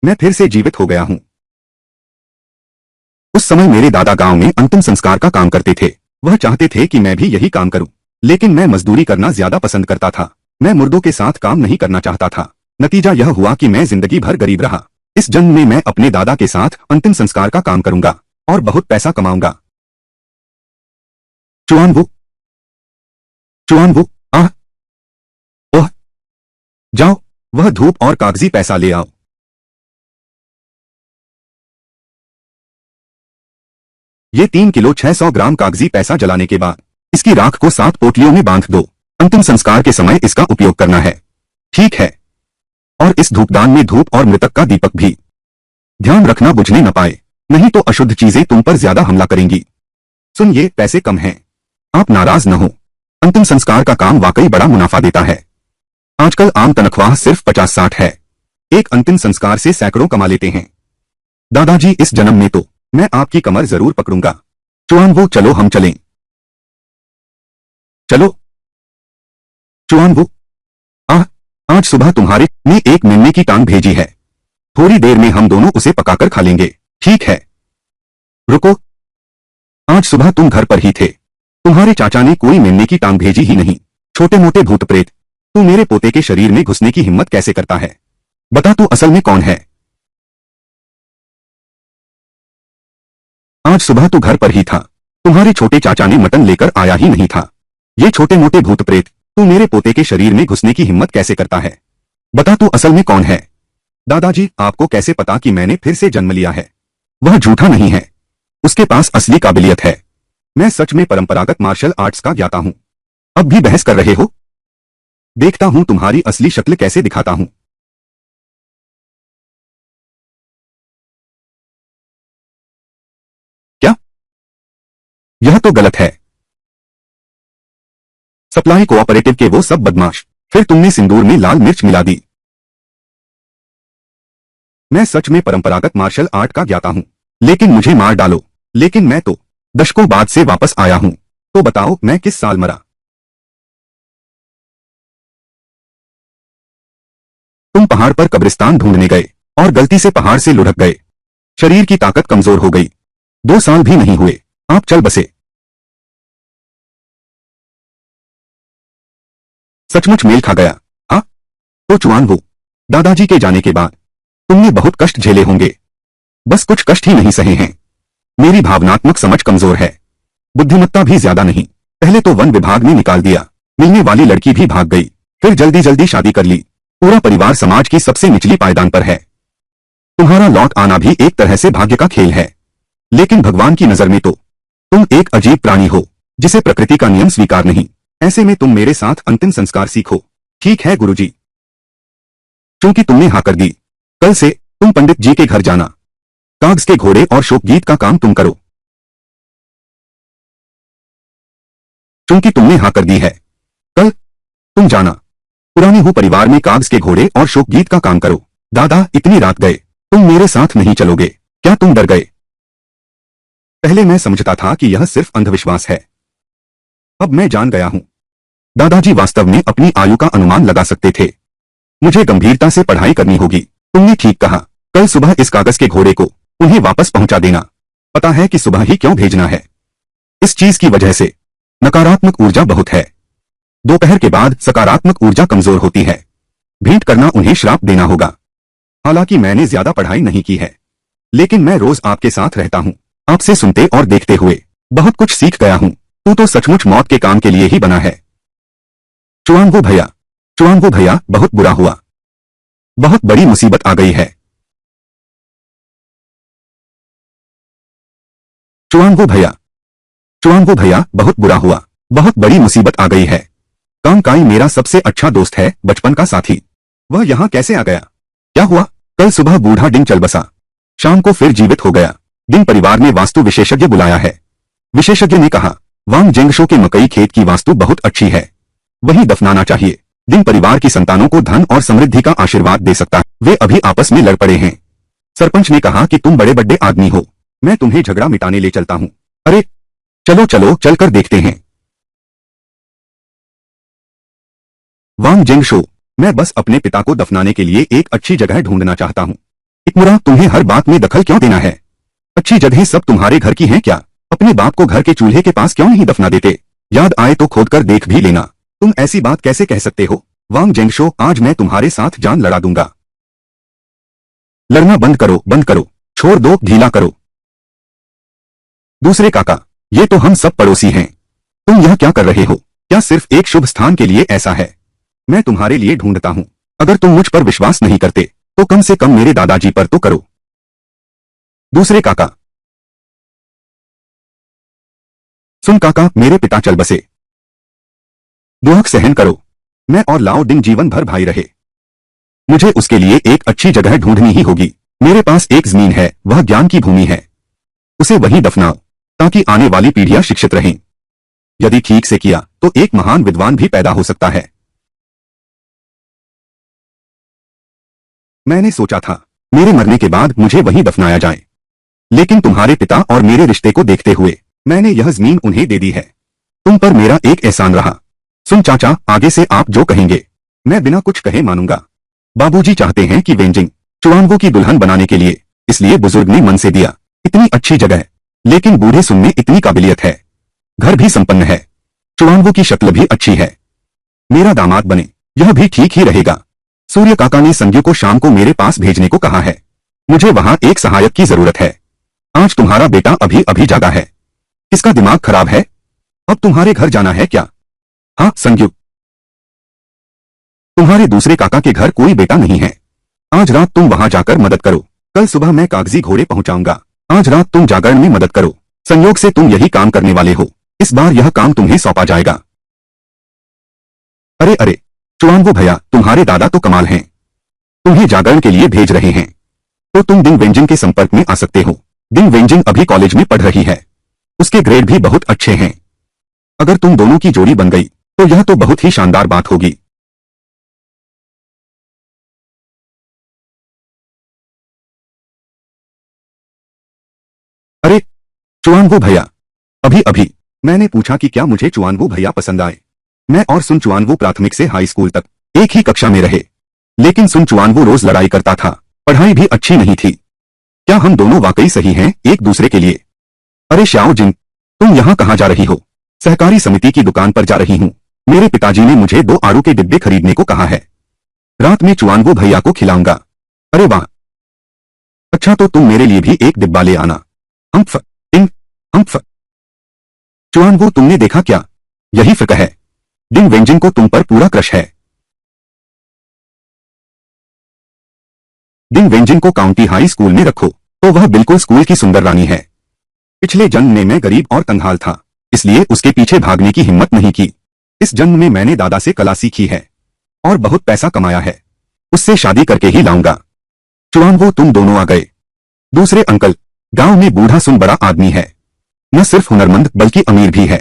मैं फिर से जीवित हो गया हूँ। उस समय मेरे दादा गांव में अंतिम संस्कार का काम करते थे। वह चाहते थे कि मैं भी यही काम करूं, लेकिन मैं मजदूरी करना ज्यादा पसंद करता था। मैं मुर्दों के साथ काम नहीं करना चाहता था। नतीजा यह हुआ कि मैं जिंदगी भर गरीब रहा। इस जन्म में मैं अपने दादा के साथ अंतिम संस्कार का काम करूंगा और बहुत पैसा कमाऊंगा। चुआनबू, चुआनबू, आह, ओह, जाओ, वह धूप और कागजी पैसा ले आओ। ये 3 किलो 600 ग्राम कागजी पैसा जलाने के बाद इसकी राख को 7 पोटलियों में बांध दो। अंतिम संस्कार के समय इसका उपयोग करना है। ठीक है। और इस धूपदान में धूप और मृतक का दीपक भी। ध्यान रखना बुझने न पाए, नहीं तो अशुद्ध चीजें तुम पर ज्यादा हमला करेंगी। सुन, ये पैसे कम हैं। आप नाराज न हो। अंतिम संस्कार का काम वाकई बड़ा मुनाफा देता है। आजकल आम तनख्वाह सिर्फ 50-60 है। एक अंतिम संस्कार से सैकड़ों कमा लेते हैं। दादाजी, इस जन्म में तो मैं आपकी कमर जरूर पकड़ूंगा। चुआनबू, चलो हम चलें। चलो। चुआनबू, आह, आज सुबह तुम्हारे ने एक मेमने की टांग भेजी है। थोड़ी देर में हम दोनों उसे पकाकर खा लेंगे। ठीक है। रुको, आज सुबह तुम घर पर ही थे। तुम्हारे चाचा ने कोई मेमने की टांग भेजी ही नहीं। छोटे मोटे भूत प्रेत, तू मेरे पोते के शरीर में घुसने की हिम्मत कैसे करता है? बता, तू असल में कौन है? आज सुबह तू घर पर ही था। तुम्हारे छोटे चाचा ने मटन लेकर आया ही नहीं था। ये छोटे मोटे भूत प्रेत, तू मेरे पोते के शरीर में घुसने की हिम्मत कैसे करता है? बता, तू असल में कौन है? दादाजी, आपको कैसे पता कि मैंने फिर से जन्म लिया है? वह झूठा नहीं है। उसके पास असली काबिलियत है। मैं सच में परंपरागत मार्शल आर्ट्स का ज्ञाता हूं। अब भी बहस कर रहे हो? देखता हूं तुम्हारी असली शक्ल कैसे दिखाता हूं। क्या? यह तो गलत है। सप्लाई कोऑपरेटिव के वो सब बदमाश, फिर तुमने सिंदूर में लाल मिर्च मिला दी। मैं सच में परंपरागत मार्शल आर्ट का ज्ञाता हूं, लेकिन मुझे मार डालो। लेकिन मैं तो दशकों बाद से वापस आया हूं। तो बताओ, मैं किस साल मरा? तुम पहाड़ पर कब्रिस्तान ढूंढने गए और गलती से पहाड़ से लुढ़क गए। शरीर की ताकत कमजोर हो गई। 2 साल भी नहीं हुए, आप चल बसे। सचमुच मेल खा गया। हाँ, तो चुआनबू, दादाजी के जाने के बाद तुमने बहुत कष्ट झेले होंगे। बस कुछ कष्ट ही नहीं सहे हैं। मेरी भावनात्मक समझ कमजोर है, बुद्धिमत्ता भी ज्यादा नहीं। पहले तो वन विभाग ने निकाल दिया, मिलने वाली लड़की भी भाग गई, फिर जल्दी जल्दी शादी कर ली। पूरा परिवार समाज की सबसे निचली पायदान पर है। तुम्हारा लौट आना भी एक तरह से भाग्य का खेल है, लेकिन भगवान की नजर में तो तुम एक अजीब प्राणी हो, जिसे प्रकृति का नियम स्वीकार नहीं। ऐसे में तुम मेरे साथ अंतिम संस्कार सीखो। ठीक है गुरुजी। चूंकि तुमने हाँ कर दी, कल से तुम पंडित जी के घर जाना। कागज के घोड़े और शोकगीत का काम तुम करो। चूंकि तुमने हाँ कर दी है, कल तुम जाना। पुरानी हूँ परिवार में कागज के घोड़े और शोकगीत का काम करो। दादा, इतनी रात गए, तुम मेरे साथ नहीं चलोगे? क्या तुम डर गए? पहले मैं समझता था कि यह सिर्फ अंधविश्वास है। अब मैं जान गया हूं। दादाजी वास्तव में अपनी आयु का अनुमान लगा सकते थे। मुझे गंभीरता से पढ़ाई करनी होगी। तुमने ठीक कहा। कल सुबह इस कागज के घोड़े को उन्हें वापस पहुंचा देना। पता है कि सुबह ही क्यों भेजना है? इस चीज की वजह से नकारात्मक ऊर्जा बहुत है। दोपहर के बाद सकारात्मक ऊर्जा कमजोर होती है। भेंट करना उन्हें श्राप देना होगा। हालांकि मैंने ज्यादा पढ़ाई नहीं की है, लेकिन मैं रोज आपके साथ रहता हूं। आपसे सुनते और देखते हुए बहुत कुछ सीख गया हूं। तू तो सचमुच मौत के काम के लिए ही बना है। चुआनबू भैया, चुआनबू भैया, बहुत बुरा हुआ। बहुत बड़ी मुसीबत आ गई है। चुआनबू भैया, चुआनबू भैया, बहुत बुरा हुआ। बहुत बड़ी मुसीबत आ गई है। कांकाई मेरा सबसे अच्छा दोस्त है, बचपन का साथी। वह यहाँ कैसे आ गया? क्या हुआ? कल सुबह बूढ़ा डिंग चल बसा, शाम को फिर जीवित हो गया। डिंग परिवार ने वास्तु विशेषज्ञ बुलाया है। विशेषज्ञ ने कहा, वांग जेंगशो के मकई खेत की वास्तु बहुत अच्छी है, वहीं दफनाना चाहिए। डिंग परिवार की संतानों को धन और समृद्धि का आशीर्वाद दे सकता है। वे अभी आपस में लड़ पड़े हैं। सरपंच ने कहा कि तुम बड़े बड़े आदमी हो, मैं तुम्हें झगड़ा मिटाने ले चलता हूँ। अरे चलो चलो, चलकर देखते हैं। वांग जेंगशो, मैं बस अपने पिता को दफनाने के लिए एक अच्छी जगह ढूंढना चाहता हूँ। इकमुरा, तुम्हें हर बात में दखल क्यों देना है? अच्छी जगहें सब तुम्हारे घर की हैं क्या? अपने बाप को घर के चूल्हे के पास क्यों नहीं दफना देते? याद आए तो खोद कर देख भी लेना। तुम ऐसी बात कैसे कह सकते हो? वांग जेंगशो, आज मैं तुम्हारे साथ जान लड़ा दूंगा। लड़ना बंद करो, बंद करो, छोड़ दो, ढीला करो। दूसरे काका, ये तो हम सब पड़ोसी हैं। तुम यह क्या कर रहे हो? क्या सिर्फ एक शुभ स्थान के लिए ऐसा है? मैं तुम्हारे लिए ढूंढता हूं। अगर तुम मुझ पर विश्वास नहीं करते तो कम से कम मेरे दादाजी पर तो करो। दूसरे काका, सुन काका, मेरे पिता चल बसे। दुख सहन करो। मैं और लाओ डिंग जीवन भर भाई रहे। मुझे उसके लिए एक अच्छी जगह ढूंढनी ही होगी। मेरे पास एक जमीन है, वह ज्ञान की भूमि है। उसे वहीं दफनाओ ताकि आने वाली पीढ़ियां शिक्षित रहें। यदि ठीक से किया तो एक महान विद्वान भी पैदा हो सकता है। मैंने सोचा था मेरे मरने के बाद मुझे वहीं दफनाया जाए, लेकिन तुम्हारे पिता और मेरे रिश्ते को देखते हुए मैंने यह जमीन उन्हें दे दी है। तुम पर मेरा एक एहसान रहा। सुन चाचा, आगे से आप जो कहेंगे मैं बिना कुछ कहे मानूंगा। बाबूजी चाहते हैं कि वेंजिंग चुआंगो की दुल्हन बनाने के लिए, इसलिए बुजुर्ग ने मन से दिया। इतनी अच्छी जगह, लेकिन बूढ़े सुन में इतनी काबिलियत है। घर भी संपन्न है, चुआंगो की शक्ल भी अच्छी है। मेरा दामाद बने, यह भी ठीक ही रहेगा। सूर्य काका ने संजू को शाम को मेरे पास भेजने को कहा है। मुझे वहां एक सहायक की जरूरत है। आज तुम्हारा बेटा अभी अभी जागा है। किसका दिमाग खराब है? अब तुम्हारे घर जाना है क्या? हाँ संजू, तुम्हारे दूसरे काका के घर कोई बेटा नहीं है। आज रात तुम वहां जाकर मदद करो। कल सुबह मैं कागजी घोड़े पहुंचाऊंगा। आज रात तुम जागरण में मदद करो। संयोग से तुम यही काम करने वाले हो। इस बार यह काम तुम्हें सौंपा जाएगा। अरे अरे, चुआंगो भैया, तुम्हारे दादा तो कमाल हैं। तुम्हें जागरण के लिए भेज रहे हैं, तो तुम डिंग वेंजिंग के संपर्क में आ सकते हो। डिंग वेंजिंग अभी कॉलेज में पढ़ रही है। उसके ग्रेड भी बहुत अच्छे हैं। अगर तुम दोनों की जोड़ी बन गई तो यह तो बहुत ही शानदार बात होगी। अरे चुआंगो भैया, अभी अभी मैंने पूछा कि क्या मुझे चुआंगो भैया पसंद आए। मैं और सुन चुआंगो प्राथमिक से हाई स्कूल तक एक ही कक्षा में रहे, लेकिन सुन चुआंगो रोज लड़ाई करता था। पढ़ाई भी अच्छी नहीं थी। क्या हम दोनों वाकई सही हैं एक दूसरे के लिए? अरे श्याओ जिन, तुम यहाँ कहाँ जा रही हो? सहकारी समिति की दुकान पर जा रही हूँ। मेरे पिताजी ने मुझे 2 आड़ू के डिब्बे खरीदने को कहा है। रात में चुआंगो भैया को खिलाऊंगा। अरे वाह, अच्छा तो तुम मेरे लिए भी एक डिब्बा ले आना। हम्फ टिंग हम्फ। चुआंगो, तुमने देखा क्या? यही फिक्र है। डिंग वेंजिंग को तुम पर पूरा क्रश है। डिंग वेंजिंग को काउंटी हाई स्कूल में रखो तो वह बिल्कुल स्कूल की सुंदर रानी है। पिछले जन्म में मैं गरीब और कंगाल था, इसलिए उसके पीछे भागने की हिम्मत नहीं की। इस जन्म में मैंने दादा से कला सीखी है और बहुत पैसा कमाया है। उससे शादी करके ही लाऊंगा। चुआंगो, तुम दोनों आ गए। दूसरे अंकल, गांव में बूढ़ा सुन बड़ा आदमी है। न सिर्फ हुनरमंद बल्कि अमीर भी है।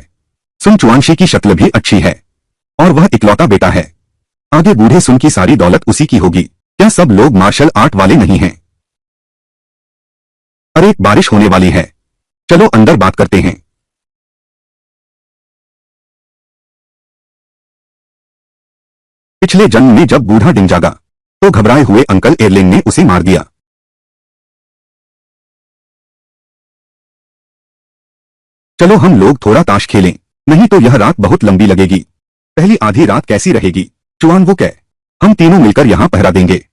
सुन चुआंशी की शक्ल भी अच्छी है और वह इकलौता बेटा है। आगे बूढ़े सुन की सारी दौलत उसी की होगी। क्या सब लोग मार्शल आर्ट वाले नहीं हैं? अरे बारिश होने वाली है, चलो अंदर बात करते हैं। पिछले जन्म में जब बूढ़ा डिंग जागा तो घबराए हुए अंकल एयरलिन ने उसे मार दिया। चलो हम लोग थोड़ा ताश खेलें, नहीं तो यह रात बहुत लंबी लगेगी। पहली आधी रात कैसी रहेगी? चुआंगो कह, हम तीनों मिलकर यहाँ पहरा देंगे।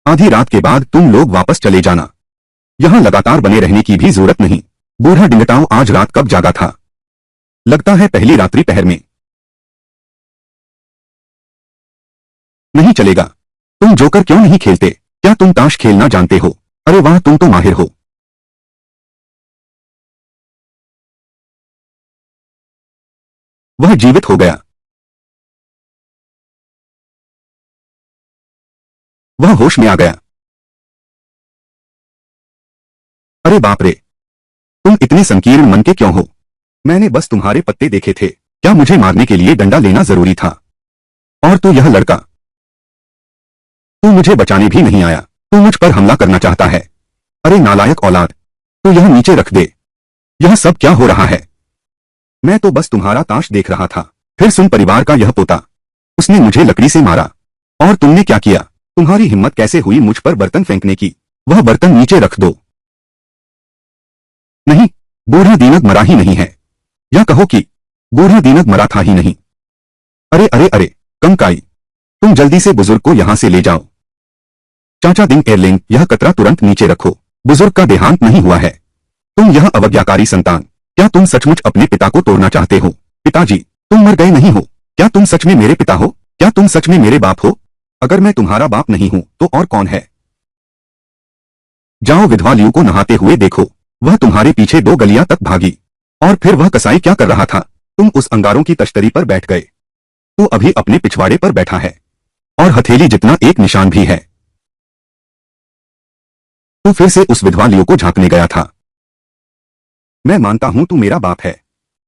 आधी रात के बाद तुम लोग वापस चले जाना। यहाँ लगातार बने रहने की भी जरूरत नहीं। बूढ़ा डिंगटाओ आज रात कब जागा था? लगता है पहली रात्रि पहर में। नहीं चलेगा। तुम जोकर क्यों नहीं खेलते? क्या तुम ताश खेलना जानते हो? अरे वाह, तुम तो माहिर हो। वह जीवित हो गया। वह होश में आ गया। अरे बाप रे, तुम इतने संकीर्ण मन के क्यों हो? मैंने बस तुम्हारे पत्ते देखे थे। क्या मुझे मारने के लिए डंडा लेना जरूरी था? और तू यह लड़का, तू मुझे बचाने भी नहीं आया। तू मुझ पर हमला करना चाहता है। अरे नालायक औलाद, तू यह नीचे रख दे। यह सब क्या हो रहा है? मैं तो बस तुम्हारा ताश देख रहा था। फिर सुन परिवार का यह पोता, उसने मुझे लकड़ी से मारा। और तुमने क्या किया? तुम्हारी हिम्मत कैसे हुई मुझ पर बर्तन फेंकने की? वह बर्तन नीचे रख दो। नहीं, बूढ़ा दीनक मरा ही नहीं है, या कहो कि बूढ़ा दीनक मरा था ही नहीं। अरे अरे अरे, कंकाई, तुम जल्दी से बुजुर्ग को यहां से ले जाओ। चाचा डिंग एरलिंग, यह कतरा तुरंत नीचे रखो। बुजुर्ग का देहांत नहीं हुआ है। तुम यह अवज्ञाकारी संतान, क्या तुम सचमुच अपने पिता को तोड़ना चाहते हो? पिताजी, तुम मर गए नहीं हो। क्या तुम सच में मेरे पिता हो? क्या तुम सच में मेरे बाप हो? अगर मैं तुम्हारा बाप नहीं हूं तो और कौन है? जाओ विधवा लियू को नहाते हुए देखो। वह तुम्हारे पीछे 2 गलियां तक भागी। और फिर वह कसाई क्या कर रहा था? तुम उस अंगारों की तश्तरी पर बैठ गए। तो अभी अपने पिछवाड़े पर बैठा है, और हथेली जितना एक निशान भी है। तो फिर से उस विधवा लियू को झांकने गया था। मैं मानता हूं तू मेरा बाप है।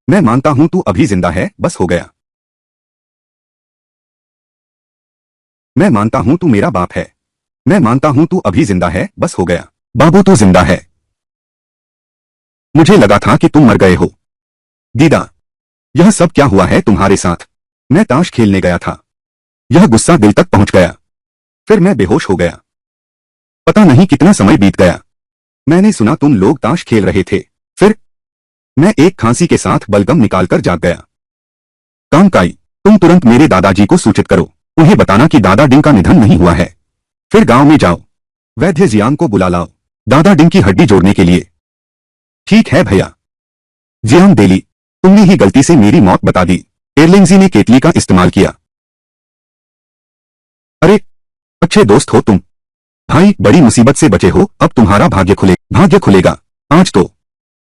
मैं मानता हूं तू अभी जिंदा है, बस हो गया। मैं मानता हूं तू मेरा बाप है। मैं मानता हूं तू अभी जिंदा है, बस हो गया। बाबू तू जिंदा है। मुझे लगा था कि तुम मर गए हो। दीदा, यह सब क्या हुआ है तुम्हारे साथ? मैं ताश खेलने गया था। यह गुस्सा दिल तक पहुंच गया। फिर मैं बेहोश हो गया। पता नहीं कितना समय बीत गया। मैंने सुना तुम लोग ताश खेल रहे थे। फिर मैं एक खांसी के साथ बलगम निकालकर जाग गया। कांकाई, तुम तुरंत मेरे दादाजी को सूचित करो। उन्हें बताना कि दादा डिंग का निधन नहीं हुआ है। फिर गांव में जाओ, वैद्य जियांग को बुला लाओ, दादा डिंग की हड्डी जोड़ने के लिए। ठीक है भैया। जियांग देली, तुमने ही गलती से मेरी मौत बता दी। एरलिंगजी ने केतली का इस्तेमाल किया। अरे, अच्छे दोस्त हो तुम। भाई, बड़ी मुसीबत से बचे हो। अब तुम्हारा भाग्य खुलेगा। आज तो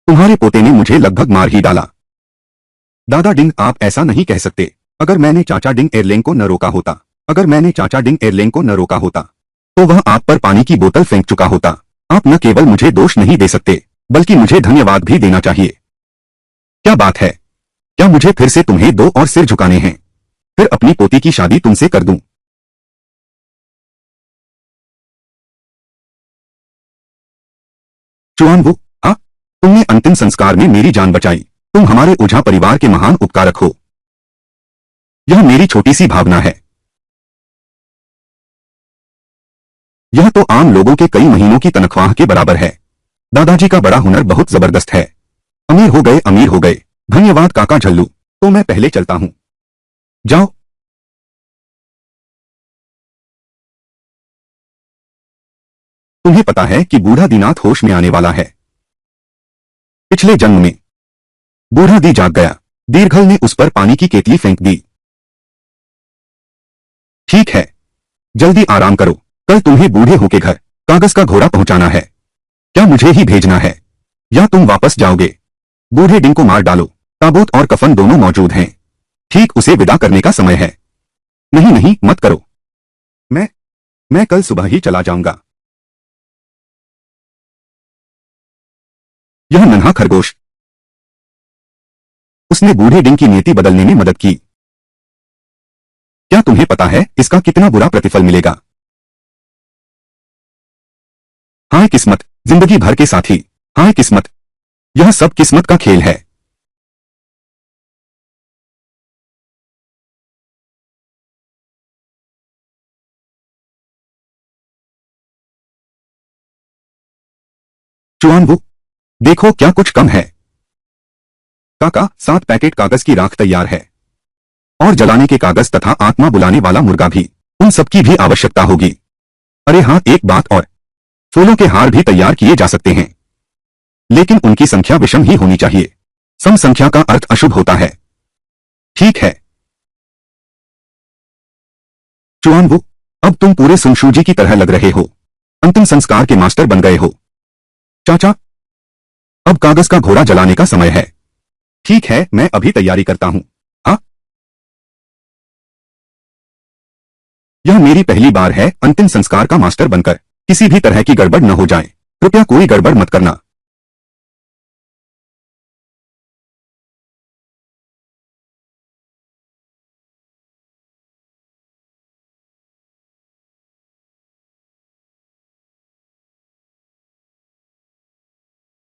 तुम्हारे पोते ने मुझे लगभग मार ही डाला। दादा डिंग, आप ऐसा नहीं कह सकते। अगर मैंने चाचा डिंग एरलिंग को न रोका होता, तो वह आप पर पानी की बोतल फेंक चुका होता। आप न केवल मुझे दोष नहीं दे सकते, बल्कि मुझे धन्यवाद भी देना चाहिए। क्या बात है? क्या मुझे फिर से तुम्हें 2 और सिर झुकाने हैं? फिर अपनी पोती की शादी तुमसे कर दूं। चुआनवू, हाँ, तुमने अंतिम संस्कार में मेरी जान बचाई। तुम हमारे ओझा परिवार के महान उपकारक हो। यह मेरी छोटी सी भावना है। यह तो आम लोगों के कई महीनों की तनख्वाह के बराबर है। दादाजी का बड़ा हुनर बहुत जबरदस्त है। अमीर हो गए, अमीर हो गए। धन्यवाद काका झल्लू। तो मैं पहले चलता हूं। जाओ। तुम्हें पता है कि बूढ़ा दीनाथ होश में आने वाला है। पिछले जन्म में बूढ़ा दी जाग गया। दीर्घल ने उस पर पानी की केतली फेंक दी। ठीक है, जल्दी आराम करो। कल तुम्हें बूढ़े होके घर कागज का घोड़ा पहुंचाना है। क्या मुझे ही भेजना है, या तुम वापस जाओगे? बूढ़े डिंग को मार डालो। ताबूत और कफन दोनों मौजूद हैं। ठीक उसे विदा करने का समय है। नहीं नहीं, मत करो। मैं कल सुबह ही चला जाऊंगा। यह नन्हा खरगोश, उसने बूढ़े डिंग की नीति बदलने में मदद की। क्या तुम्हें पता है इसका कितना बुरा प्रतिफल मिलेगा? हाय किस्मत, जिंदगी भर के साथी। हाय किस्मत, यह सब किस्मत का खेल है। चुआनवू, देखो क्या कुछ कम है। काका, 7 पैकेट कागज की राख तैयार है, और जलाने के कागज तथा आत्मा बुलाने वाला मुर्गा भी। उन सबकी भी आवश्यकता होगी। अरे हाँ, एक बात और, फूलों के हार भी तैयार किए जा सकते हैं, लेकिन उनकी संख्या विषम ही होनी चाहिए। सम संख्या का अर्थ अशुभ होता है। ठीक है चुआनवू, अब तुम पूरे सुनशूजी की तरह लग रहे हो। अंतिम संस्कार के मास्टर बन गए हो। चाचा, अब कागज का घोड़ा जलाने का समय है। ठीक है, मैं अभी तैयारी करता हूं। हाँ, यह मेरी पहली बार है अंतिम संस्कार का मास्टर बनकर। किसी भी तरह की गड़बड़ न हो जाए, कृपया कोई गड़बड़ मत करना।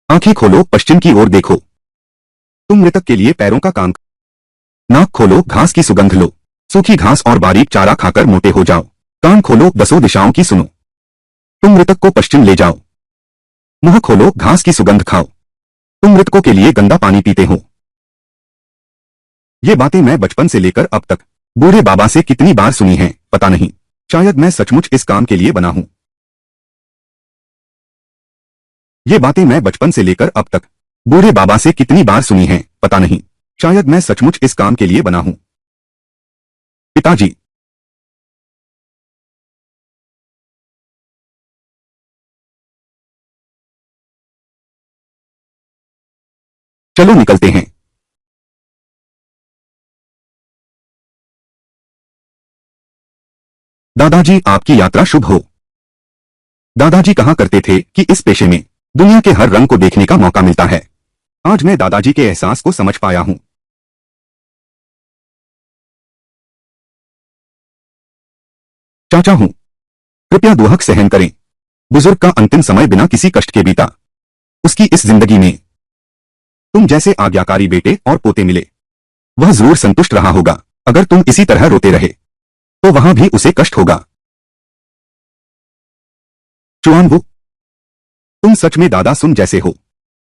आंखें खोलो, पश्चिम की ओर देखो। तुम मृतक के लिए पैरों का काम। नाक खोलो, घास की सुगंध लो। सूखी घास और बारीक चारा खाकर मोटे हो जाओ। कान खोलो, 10 दिशाओं की सुनो। तुम मृतक को पश्चिम ले जाओ, मुंह खोलो, घास की सुगंध खाओ, तुम मृतकों के लिए गंदा पानी पीते हो। ये बातें मैं बचपन से लेकर अब तक बूढ़े बाबा से कितनी बार सुनी हैं, पता नहीं, शायद मैं सचमुच इस काम के लिए बना हूं। ये बातें मैं बचपन से लेकर अब तक बूढ़े बाबा से कितनी बार सुनी हैं, पता नहीं, शायद मैं सचमुच इस काम के लिए बना हूं। पिताजी, चलो निकलते हैं। दादाजी, आपकी यात्रा शुभ हो। दादाजी कहा करते थे कि इस पेशे में दुनिया के हर रंग को देखने का मौका मिलता है। आज मैं दादाजी के एहसास को समझ पाया हूं। चाचा हूं, कृपया दुहक सहन करें। बुजुर्ग का अंतिम समय बिना किसी कष्ट के बीता। उसकी इस जिंदगी में तुम जैसे आज्ञाकारी बेटे और पोते मिले। वह जरूर संतुष्ट रहा होगा। अगर तुम इसी तरह रोते रहे तो वहां भी उसे कष्ट होगा। चुआनबू, तुम सच में दादा सुन जैसे हो।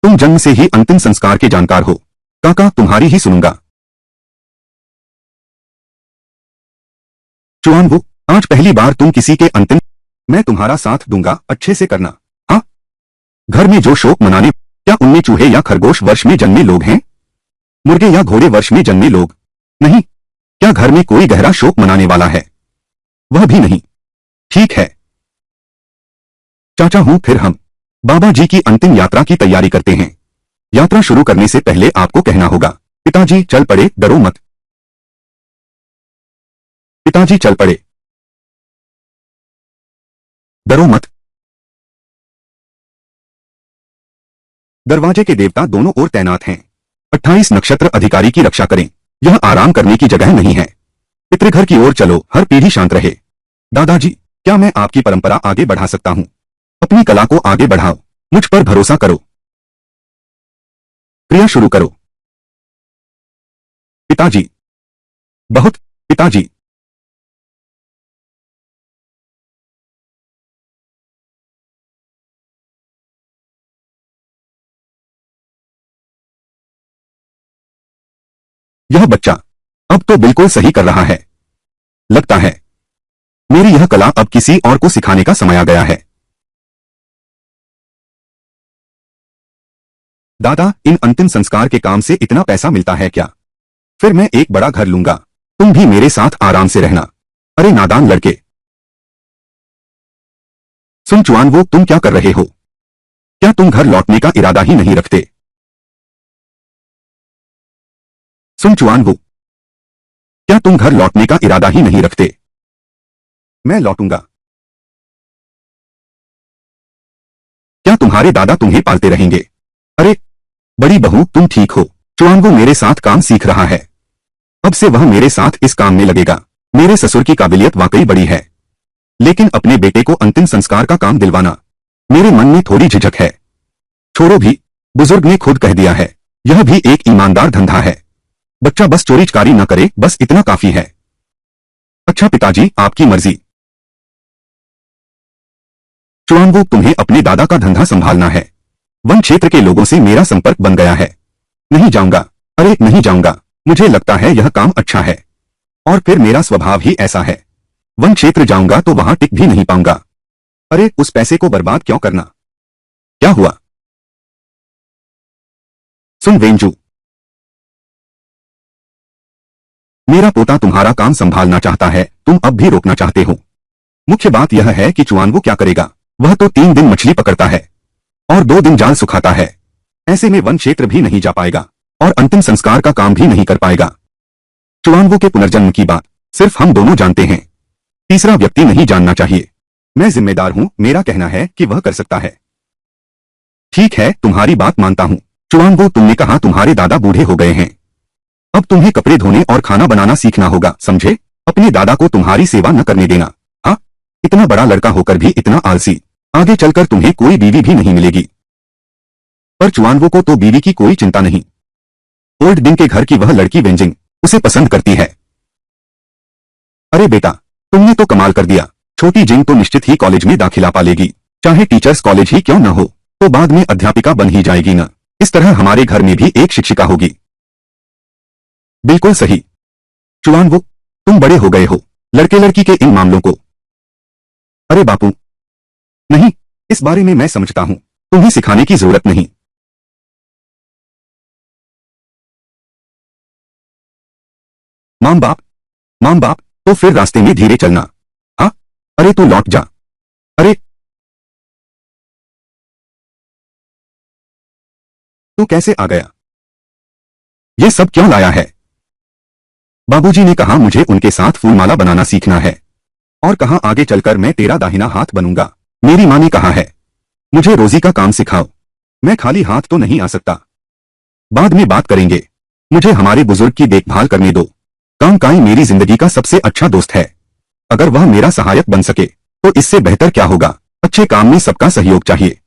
तुम जन्म से ही अंतिम संस्कार के जानकार हो। काका, तुम्हारी ही सुनूंगा। चुआनबू, आज पहली बार तुम किसी के अंतिम, मैं तुम्हारा साथ दूंगा, अच्छे से करना। हाँ, घर में जो शोक मनाने, क्या उनमें चूहे या खरगोश वर्ष में जन्मे लोग हैं? मुर्गे या घोड़े वर्ष में जन्मे लोग? नहीं। क्या घर में कोई गहरा शोक मनाने वाला है? वह भी नहीं। ठीक है चाचा हूं, फिर हम बाबा जी की अंतिम यात्रा की तैयारी करते हैं। यात्रा शुरू करने से पहले आपको कहना होगा। पिताजी चल पड़े, डरो मत। पिताजी चल पड़े, डरो मत। दरवाजे के देवता दोनों ओर तैनात हैं। 28 नक्षत्र अधिकारी की रक्षा करें। यह आराम करने की जगह नहीं है। पितृघर की ओर चलो, हर पीढ़ी शांत रहे। दादाजी, क्या मैं आपकी परंपरा आगे बढ़ा सकता हूं? अपनी कला को आगे बढ़ाओ, मुझ पर भरोसा करो। क्रिया शुरू करो। पिताजी, बहुत। पिताजी, यह बच्चा अब तो बिल्कुल सही कर रहा है। लगता है मेरी यह कला अब किसी और को सिखाने का समय आ गया है। दादा, इन अंतिम संस्कार के काम से इतना पैसा मिलता है क्या? फिर मैं एक बड़ा घर लूंगा। तुम भी मेरे साथ आराम से रहना। अरे नादान लड़के, सुन चुआन, वो तुम क्या कर रहे हो? क्या तुम घर लौटने का इरादा ही नहीं रखते? सुन चुआन, वो क्या तुम घर लौटने का इरादा ही नहीं रखते? मैं लौटूंगा। क्या तुम्हारे दादा तुम्हें पालते रहेंगे? अरे बड़ी बहू, तुम ठीक हो? चुआंगू मेरे साथ काम सीख रहा है। अब से वह मेरे साथ इस काम में लगेगा। मेरे ससुर की काबिलियत वाकई बड़ी है, लेकिन अपने बेटे को अंतिम संस्कार का काम दिलवाना, मेरे मन में थोड़ी झिझक है। छोड़ो भी, बुजुर्ग ने खुद कह दिया है, यह भी एक ईमानदार धंधा है। बच्चा बस चोरी चकारी न करे, बस इतना काफी है। अच्छा पिताजी, आपकी मर्जी। चुआंगू, तुम्हें अपने दादा का धंधा संभालना है। वन क्षेत्र के लोगों से मेरा संपर्क बन गया है। नहीं जाऊंगा। अरे नहीं जाऊंगा, मुझे लगता है यह काम अच्छा है, और फिर मेरा स्वभाव ही ऐसा है। वन क्षेत्र जाऊंगा तो वहां टिक भी नहीं पाऊंगा। अरे उस पैसे को बर्बाद क्यों करना? क्या हुआ? सुन वेंजू, मेरा पोता तुम्हारा काम संभालना चाहता है, तुम अब भी रोकना चाहते हो। मुख्य बात यह है कि चुआन वो क्या करेगा? वह तो 3 दिन मछली पकड़ता है और 2 दिन जाल सुखाता है। ऐसे में वन क्षेत्र भी नहीं जा पाएगा और अंतिम संस्कार का काम भी नहीं कर पाएगा। चुआनवो के पुनर्जन्म की बात सिर्फ हम दोनों जानते हैं, तीसरा व्यक्ति नहीं जानना चाहिए। मैं जिम्मेदार हूं, मेरा कहना है कि वह कर सकता है। ठीक है, तुम्हारी बात मानता हूं। चुआनवो, तुमने कहा तुम्हारे दादा बूढ़े हो गए हैं। अब तुम्हें कपड़े धोने और खाना बनाना सीखना होगा, समझे? अपने दादा को तुम्हारी सेवा न करने देना। हाँ, इतना बड़ा लड़का होकर भी इतना आलसी। आगे चलकर तुम्हें कोई बीवी भी नहीं मिलेगी। पर चुआनवो को तो बीवी की कोई चिंता नहीं। ओल्ड दिन के घर की वह लड़की वेंजिंग उसे पसंद करती है। अरे बेटा, तुमने तो कमाल कर दिया। छोटी जिंग तो निश्चित ही कॉलेज में दाखिला पा लेगी, चाहे टीचर्स कॉलेज ही क्यों न हो, तो बाद में अध्यापिका बन ही जाएगी न। इस तरह हमारे घर में भी एक शिक्षिका होगी। बिल्कुल सही चुआन वो, तुम बड़े हो गए हो लड़के लड़की के इन मामलों को। अरे बापू, नहीं, इस बारे में मैं समझता हूं, तुम्हें सिखाने की जरूरत नहीं। माम बाप, तो फिर रास्ते में धीरे चलना। हाँ, अरे तू लौट जा। अरे तू कैसे आ गया? ये सब क्यों लाया है? बाबूजी ने कहा मुझे उनके साथ फूलमाला बनाना सीखना है, और कहा आगे चलकर मैं तेरा दाहिना हाथ बनूंगा। मेरी माँ ने कहा है मुझे रोजी का काम सिखाओ, मैं खाली हाथ तो नहीं आ सकता। बाद में बात करेंगे, मुझे हमारे बुजुर्ग की देखभाल करने दो। कामकाई मेरी जिंदगी का सबसे अच्छा दोस्त है, अगर वह मेरा सहायक बन सके तो इससे बेहतर क्या होगा। अच्छे काम में सबका सहयोग चाहिए,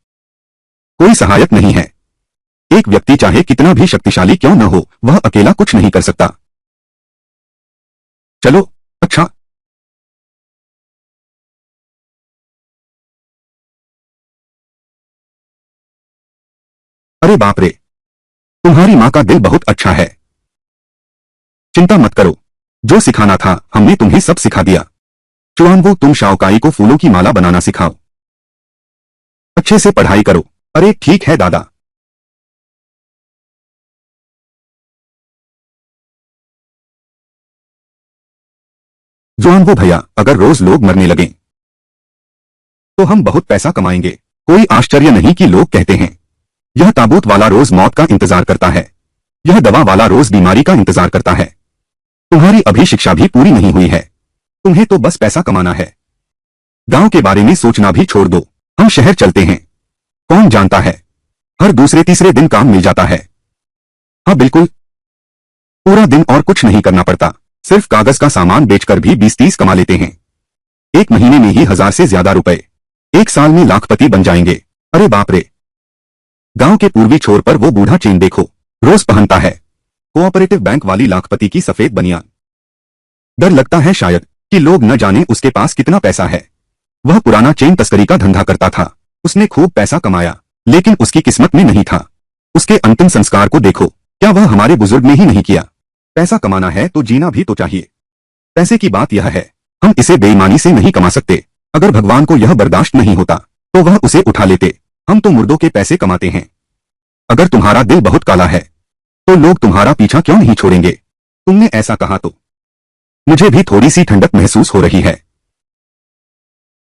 कोई सहायक नहीं है। एक व्यक्ति चाहे कितना भी शक्तिशाली क्यों न हो, वह अकेला कुछ नहीं कर सकता। चलो, अच्छा। अरे बाप रे, तुम्हारी माँ का दिल बहुत अच्छा है। चिंता मत करो, जो सिखाना था हमने तुम्हें सब सिखा दिया। चुआंगो, तुम शाओकाई को फूलों की माला बनाना सिखाओ, अच्छे से पढ़ाई करो। अरे ठीक है दादा। जुआंगो भैया, अगर रोज लोग मरने लगें तो हम बहुत पैसा कमाएंगे। कोई आश्चर्य नहीं कि लोग कहते हैं यह ताबूत वाला रोज मौत का इंतजार करता है, यह दवा वाला रोज बीमारी का इंतजार करता है। तुम्हारी अभी शिक्षा भी पूरी नहीं हुई है, तुम्हें तो बस पैसा कमाना है। गांव के बारे में सोचना भी छोड़ दो, हम शहर चलते हैं। कौन जानता है, हर दूसरे तीसरे दिन काम मिल जाता है। हाँ बिल्कुल, पूरा दिन और कुछ नहीं करना पड़ता, सिर्फ कागज का सामान बेचकर भी 20-30 कमा लेते हैं। एक महीने में ही 1000 से ज्यादा रुपए, एक साल में लाखपति बन जाएंगे। अरे बाप रे, गांव के पूर्वी छोर पर वो बूढ़ा चेन देखो, रोज पहनता है कोऑपरेटिव बैंक वाली लाखपति की सफेद बनियान। डर लगता है शायद कि लोग न जाने उसके पास कितना पैसा है। वह पुराना चेन तस्करी का धंधा करता था, उसने खूब पैसा कमाया, लेकिन उसकी किस्मत में नहीं था। उसके अंतिम संस्कार को देखो, क्या वह हमारे बुजुर्ग ने ही नहीं किया। पैसा कमाना है तो जीना भी तो चाहिए। पैसे की बात यह है, हम इसे बेईमानी से नहीं कमा सकते। अगर भगवान को यह बर्दाश्त नहीं होता तो वह उसे उठा लेते। हम तो मुर्दों के पैसे कमाते हैं। अगर तुम्हारा दिल बहुत काला है तो लोग तुम्हारा पीछा क्यों नहीं छोड़ेंगे। तुमने ऐसा कहा तो मुझे भी थोड़ी सी ठंडक महसूस हो रही है।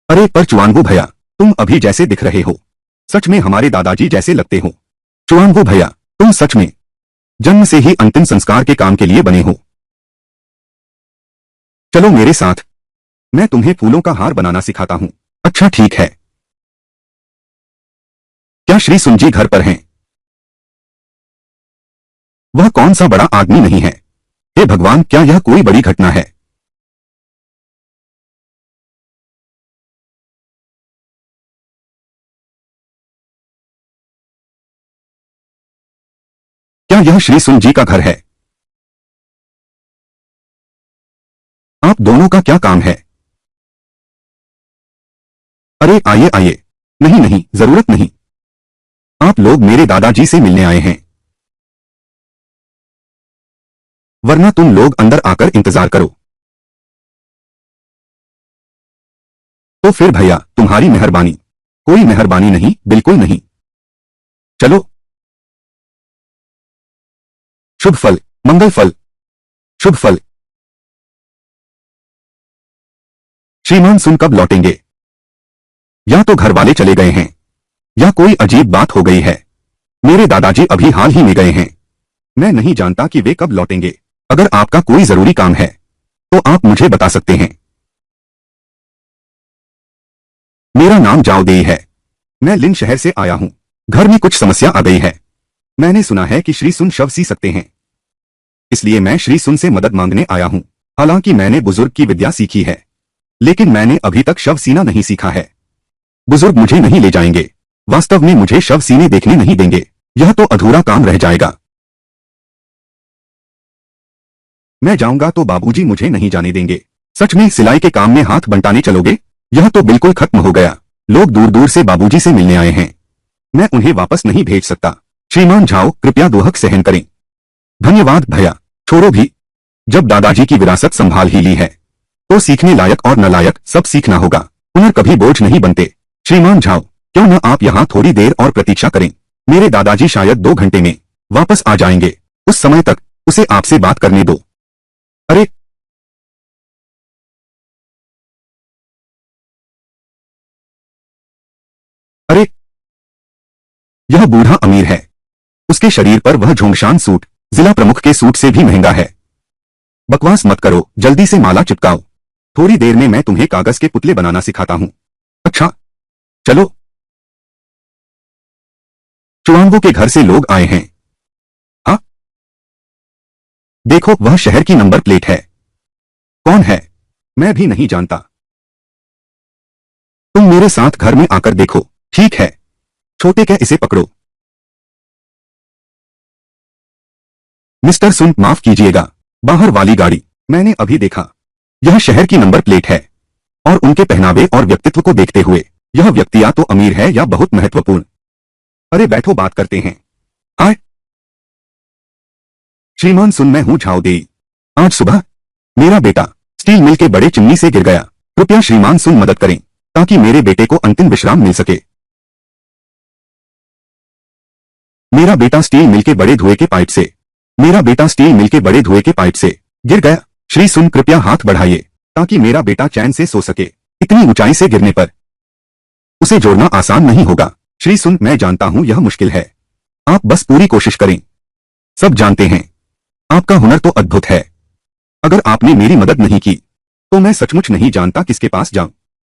अरे पर चुआंगू भैया, तुम अभी जैसे दिख रहे हो, सच में हमारे दादाजी जैसे लगते हो। चुआंगू भैया, तुम सच में जन्म से ही अंतिम संस्कार के काम के लिए बने हो। चलो मेरे साथ, मैं तुम्हें फूलों का हार बनाना सिखाता हूं। अच्छा ठीक है। क्या श्री सुनजी घर पर हैं? वह कौन सा बड़ा आदमी नहीं है। हे भगवान, क्या यह कोई बड़ी घटना है। क्या यह श्री सुन जी का घर है? आप दोनों का क्या काम है? अरे आइए आइए। नहीं नहीं, जरूरत नहीं, आप लोग मेरे दादाजी से मिलने आए हैं, वरना तुम लोग अंदर आकर इंतजार करो। तो फिर भैया, तुम्हारी मेहरबानी। कोई मेहरबानी नहीं, बिल्कुल नहीं। चलो। शुभ फल, मंगल फल, शुभ फल। श्रीमान सुन कब लौटेंगे? या तो घर वाले चले गए हैं या कोई अजीब बात हो गई है। मेरे दादाजी अभी हाल ही में गए हैं, मैं नहीं जानता कि वे कब लौटेंगे। अगर आपका कोई जरूरी काम है तो आप मुझे बता सकते हैं। मेरा नाम जाओदेई है, मैं लिन शहर से आया हूं। घर में कुछ समस्या आ गई है। मैंने सुना है कि श्री सुन शव सी सकते हैं, इसलिए मैं श्री सुन से मदद मांगने आया हूं। हालांकि मैंने बुजुर्ग की विद्या सीखी है, लेकिन मैंने अभी तक शव सीना नहीं सीखा है। बुजुर्ग मुझे नहीं ले जाएंगे, वास्तव में मुझे शव सीने देखने नहीं देंगे। यह तो अधूरा काम रह जाएगा। मैं जाऊंगा तो बाबूजी मुझे नहीं जाने देंगे। सच में सिलाई के काम में हाथ बंटाने चलोगे? यह तो बिल्कुल खत्म हो गया। लोग दूर दूर से बाबूजी से मिलने आए हैं, मैं उन्हें वापस नहीं भेज सकता। श्रीमान झाओ, कृपया दुहक सहन करें। धन्यवाद भैया, छोड़ो भी। जब दादाजी की विरासत संभाल ही ली है तो सीखने लायक और नालायक सब सीखना होगा। हुनर कभी बोझ नहीं बनते। श्रीमान झाओ, क्यों न आप यहाँ थोड़ी देर और प्रतीक्षा करें। मेरे दादाजी शायद 2 घंटे में वापस आ जाएंगे। उस समय तक उसे आपसे बात करने दो। अरे अरे, यह बूढ़ा अमीर है। उसके शरीर पर वह झोंगशान सूट जिला प्रमुख के सूट से भी महंगा है। बकवास मत करो, जल्दी से माला चिपकाओ। थोड़ी देर में मैं तुम्हें कागज के पुतले बनाना सिखाता हूँ। अच्छा, चलो। चुआंगो के घर से लोग आए हैं। हाँ, देखो वह शहर की नंबर प्लेट है। कौन है? मैं भी नहीं जानता। तुम मेरे साथ घर में आकर देखो। ठीक है। छोटे क्या, इसे पकड़ो। मिस्टर सुन, माफ कीजिएगा, बाहर वाली गाड़ी मैंने अभी देखा। यह शहर की नंबर प्लेट है और उनके पहनावे और व्यक्तित्व को देखते हुए यह व्यक्ति या तो अमीर है या बहुत महत्वपूर्ण। अरे बैठो, बात करते हैं। आए। श्रीमान सुन, मैं हूं झाओ देई। आज सुबह मेरा बेटा स्टील मिल के बड़े चिमनी से गिर गया। कृपया श्रीमान सुन मदद करें ताकि मेरे बेटे को अंतिम विश्राम मिल सके। मेरा बेटा स्टील मिल के बड़े धुएं के पाइप से मेरा बेटा स्टील मिल के बड़े धुएं के पाइप से गिर गया। श्री सुन, कृपया हाथ बढ़ाइए ताकि मेरा बेटा चैन से सो सके। इतनी ऊंचाई से गिरने पर उसे जोड़ना आसान नहीं होगा। श्री सुन, मैं जानता हूं यह मुश्किल है। आप बस पूरी कोशिश करें। सब जानते हैं आपका हुनर तो अद्भुत है। अगर आपने मेरी मदद नहीं की तो मैं सचमुच नहीं जानता किसके पास जाऊं।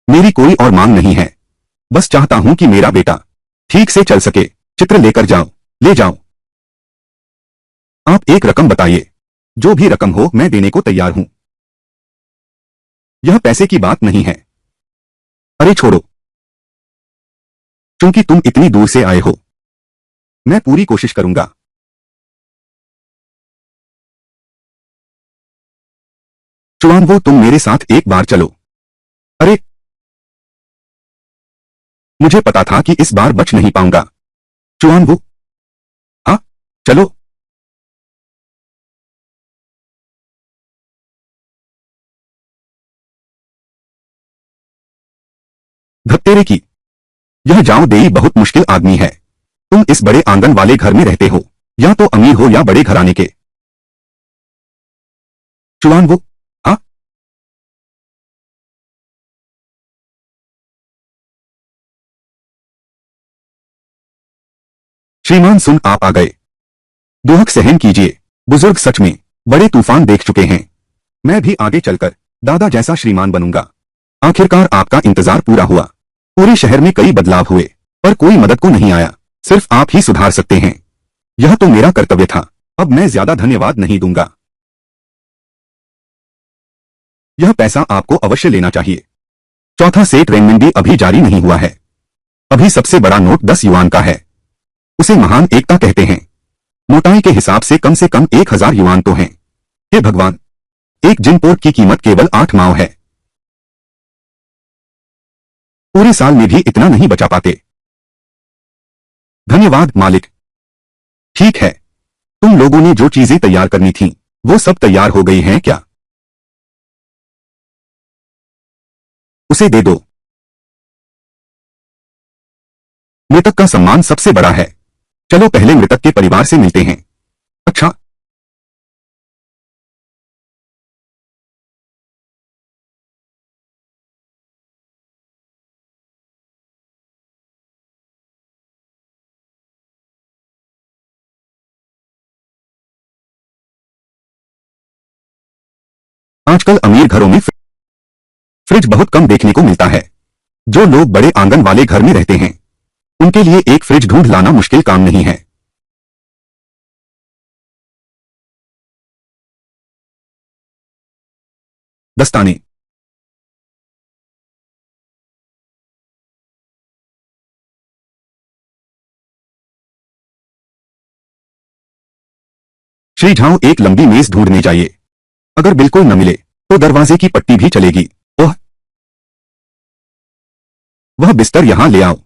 मेरी कोई और मांग नहीं है, बस चाहता हूं कि मेरा बेटा ठीक से चल सके। चित्र लेकर जाओ, ले जाओ। आप एक रकम बताइए, जो भी रकम हो मैं देने को तैयार हूं। यह पैसे की बात नहीं है। अरे छोड़ो, क्योंकि तुम इतनी दूर से आए हो मैं पूरी कोशिश करूंगा। चुआंगो, तुम मेरे साथ एक बार चलो। अरे, मुझे पता था कि इस बार बच नहीं पाऊंगा। चुआंगो, हाँ, चलो। धत्तेरे की, यह जाओ देई बहुत मुश्किल आदमी है। तुम इस बड़े आंगन वाले घर में रहते हो, या तो अमीर हो या बड़े घराने के। चुआंगो, हाँ, श्रीमान सुन, आप आ गए। दुहक सहन कीजिए। बुजुर्ग सच में बड़े तूफान देख चुके हैं। मैं भी आगे चलकर दादा जैसा श्रीमान बनूंगा। आखिरकार आपका इंतजार पूरा हुआ। पूरे शहर में कई बदलाव हुए पर कोई मदद को नहीं आया। सिर्फ आप ही सुधार सकते हैं। यह तो मेरा कर्तव्य था। अब मैं ज्यादा धन्यवाद नहीं दूंगा। यह पैसा आपको अवश्य लेना चाहिए। चौथा सेठ रेनमिनबी अभी जारी नहीं हुआ है। अभी सबसे बड़ा नोट 10 युआन का है। उसे महान एकता कहते हैं। मोटाई के हिसाब से कम 1000 युआन तो हैं। हे भगवान, एक जिनपोर्ट की कीमत केवल 8 माओ है। पूरे साल में भी इतना नहीं बचा पाते। धन्यवाद मालिक। ठीक है, तुम लोगों ने जो चीजें तैयार करनी थीं, वो सब तैयार हो गई हैं क्या? उसे दे दो। मृतक का सम्मान सबसे बड़ा है। चलो पहले मृतक के परिवार से मिलते हैं। अच्छा, आजकल अमीर घरों में फ्रिज बहुत कम देखने को मिलता है। जो लोग बड़े आंगन वाले घर में रहते हैं उनके लिए एक फ्रिज ढूंढ लाना मुश्किल काम नहीं है। दस्ताने। श्री झाओ, एक लंबी मेज ढूंढने जाइए। अगर बिल्कुल न मिले तो दरवाजे की पट्टी भी चलेगी। ओह, वह बिस्तर यहां ले आओ।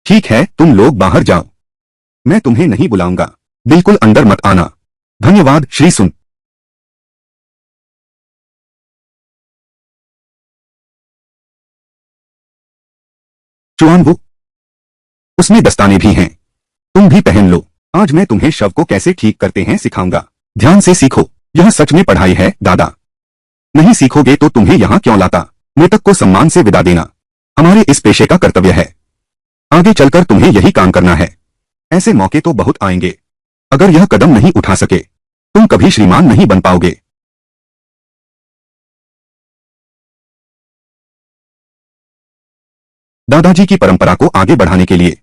ठीक है, तुम लोग बाहर जाओ। मैं तुम्हें नहीं बुलाऊंगा। बिल्कुल अंदर मत आना। धन्यवाद श्री सुन। चुआन वो, उसमें दस्ताने भी हैं। तुम भी पहन लो। आज मैं तुम्हें शव को कैसे ठीक करते हैं सिखाऊंगा। ध्यान से सीखो। यह सच में पढ़ाई है दादा। नहीं सीखोगे तो तुम्हें यहाँ क्यों लाता। मृतक को सम्मान से विदा देना हमारे इस पेशे का कर्तव्य है। आगे चलकर तुम्हें यही काम करना है। ऐसे मौके तो बहुत आएंगे। अगर यह कदम नहीं उठा सके तुम कभी श्रीमान नहीं बन पाओगे। दादाजी की परंपरा को आगे बढ़ाने के लिए,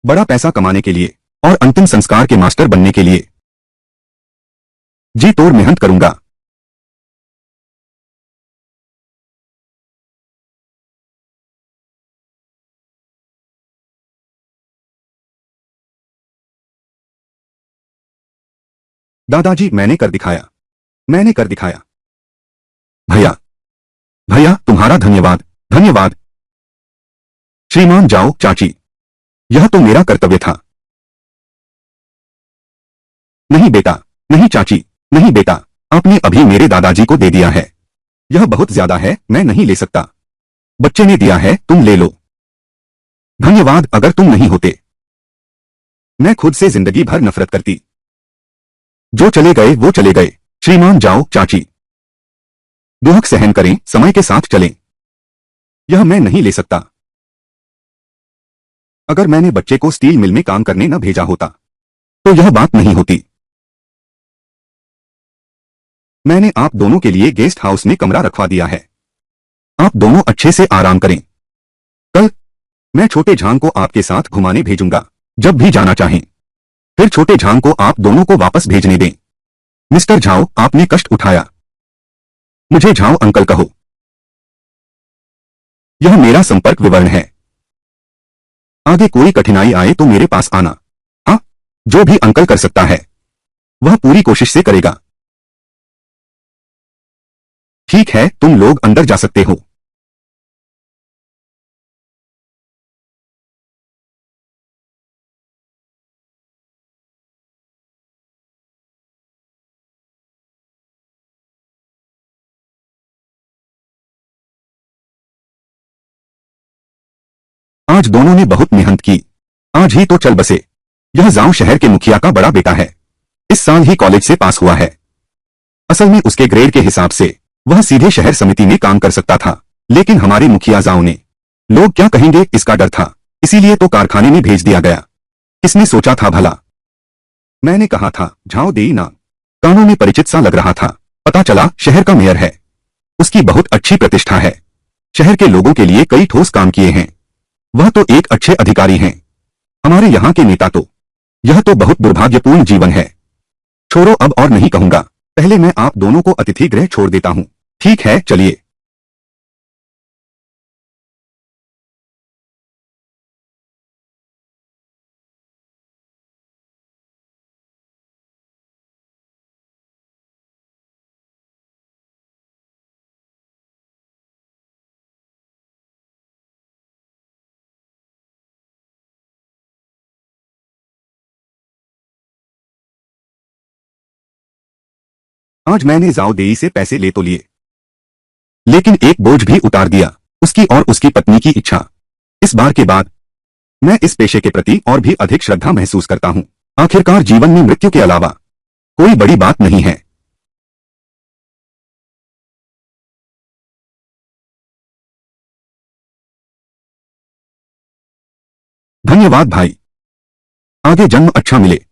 बड़ा पैसा कमाने के लिए और अंतिम संस्कार के मास्टर बनने के लिए जी तोड़ मेहनत करूंगा। दादाजी मैंने कर दिखाया। मैंने कर दिखाया। भैया, भैया तुम्हारा धन्यवाद। धन्यवाद श्रीमान। जाओ चाची, यह तो मेरा कर्तव्य था। नहीं बेटा, नहीं चाची, नहीं बेटा, आपने अभी मेरे दादाजी को दे दिया है। यह बहुत ज्यादा है, मैं नहीं ले सकता। बच्चे ने दिया है, तुम ले लो। धन्यवाद। अगर तुम नहीं होते मैं खुद से जिंदगी भर नफरत करती। जो चले गए वो चले गए। श्रीमान जाओ चाची, दुहक सहन करें, समय के साथ चलें। यह मैं नहीं ले सकता। अगर मैंने बच्चे को स्टील मिल में काम करने न भेजा होता तो यह बात नहीं होती। मैंने आप दोनों के लिए गेस्ट हाउस में कमरा रखवा दिया है। आप दोनों अच्छे से आराम करें। कल मैं छोटे झांग को आपके साथ घुमाने भेजूंगा। जब भी जाना चाहें फिर छोटे झांग को आप दोनों को वापस भेजने दें। मिस्टर झाओ, आपने कष्ट उठाया। मुझे झाओ अंकल कहो। यह मेरा संपर्क विवरण है। आगे कोई कठिनाई आए तो मेरे पास आना। हाँ, जो भी अंकल कर सकता है वह पूरी कोशिश से करेगा। ठीक है, तुम लोग अंदर जा सकते हो। आज दोनों ने बहुत मेहनत की। आज ही तो चल बसे। यह जाऊं शहर के मुखिया का बड़ा बेटा है। इस साल ही कॉलेज से पास हुआ है। असल में उसके ग्रेड के हिसाब से वह सीधे शहर समिति में काम कर सकता था, लेकिन हमारे मुखिया जाओ ने लोग क्या कहेंगे इसका डर था, इसीलिए तो कारखाने में भेज दिया गया। किसने सोचा था भला। मैंने कहा था झाओ देई ना। कानों में परिचित सा लग रहा था। पता चला शहर का मेयर है। उसकी बहुत अच्छी प्रतिष्ठा है। शहर के लोगों के लिए कई ठोस काम किए हैं। वह तो एक अच्छे अधिकारी हैं। हमारे यहाँ के नेता तो, यह तो बहुत दुर्भाग्यपूर्ण जीवन है। छोड़ो, अब और नहीं कहूंगा। पहले मैं आप दोनों को अतिथि गृह छोड़ देता हूँ। ठीक है, चलिए। आज मैंने जाओ देई से पैसे ले तो लिए, लेकिन एक बोझ भी उतार दिया, उसकी और उसकी पत्नी की इच्छा। इस बार के बाद मैं इस पेशे के प्रति और भी अधिक श्रद्धा महसूस करता हूँ। आखिरकार जीवन में मृत्यु के अलावा कोई बड़ी बात नहीं है। धन्यवाद भाई। आगे जन्म अच्छा मिले।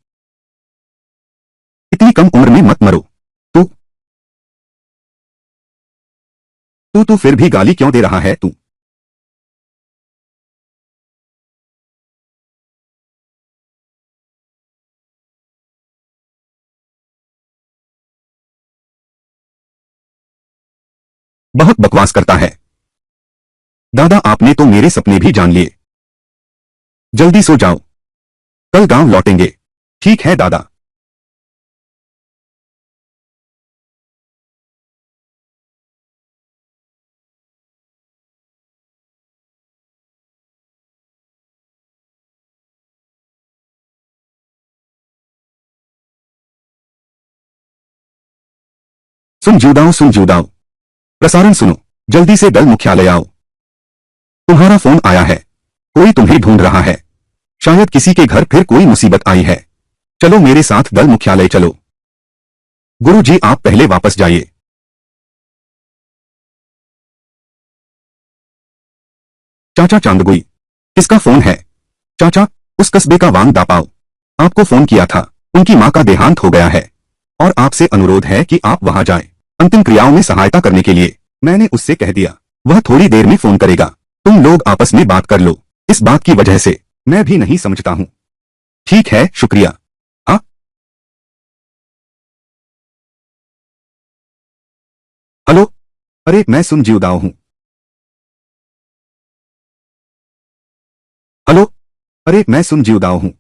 इतनी कम उम्र में मत मरो। तू तू तू फिर भी गाली क्यों दे रहा है तू। बहुत बकवास करता है। दादा आपने तो मेरे सपने भी जान लिए। जल्दी सो जाओ, कल गांव लौटेंगे। ठीक है दादा। सुन जीवदाओ, सुन जीवदाओ। प्रसारण सुनो, जल्दी से दल मुख्यालय आओ। तुम्हारा फोन आया है, कोई तुम्हें ढूंढ रहा है। शायद किसी के घर फिर कोई मुसीबत आई है। चलो मेरे साथ दल मुख्यालय चलो। गुरु जी आप पहले वापस जाइए। चाचा चांदगुई, किसका फोन है? चाचा, उस कस्बे का वांग दापाओ। आपको फोन किया था, उनकी मां का देहांत हो गया है और आपसे अनुरोध है कि आप वहां जाएं, अंतिम क्रियाओं में सहायता करने के लिए। मैंने उससे कह दिया, वह थोड़ी देर में फोन करेगा। तुम लोग आपस में बात कर लो। इस बात की वजह से मैं भी नहीं समझता हूं। ठीक है, शुक्रिया। हाँ, हेलो। अरे मैं सुन जीवदाओ हूं। हेलो। अरे मैं सुन जीवदाओ हूं।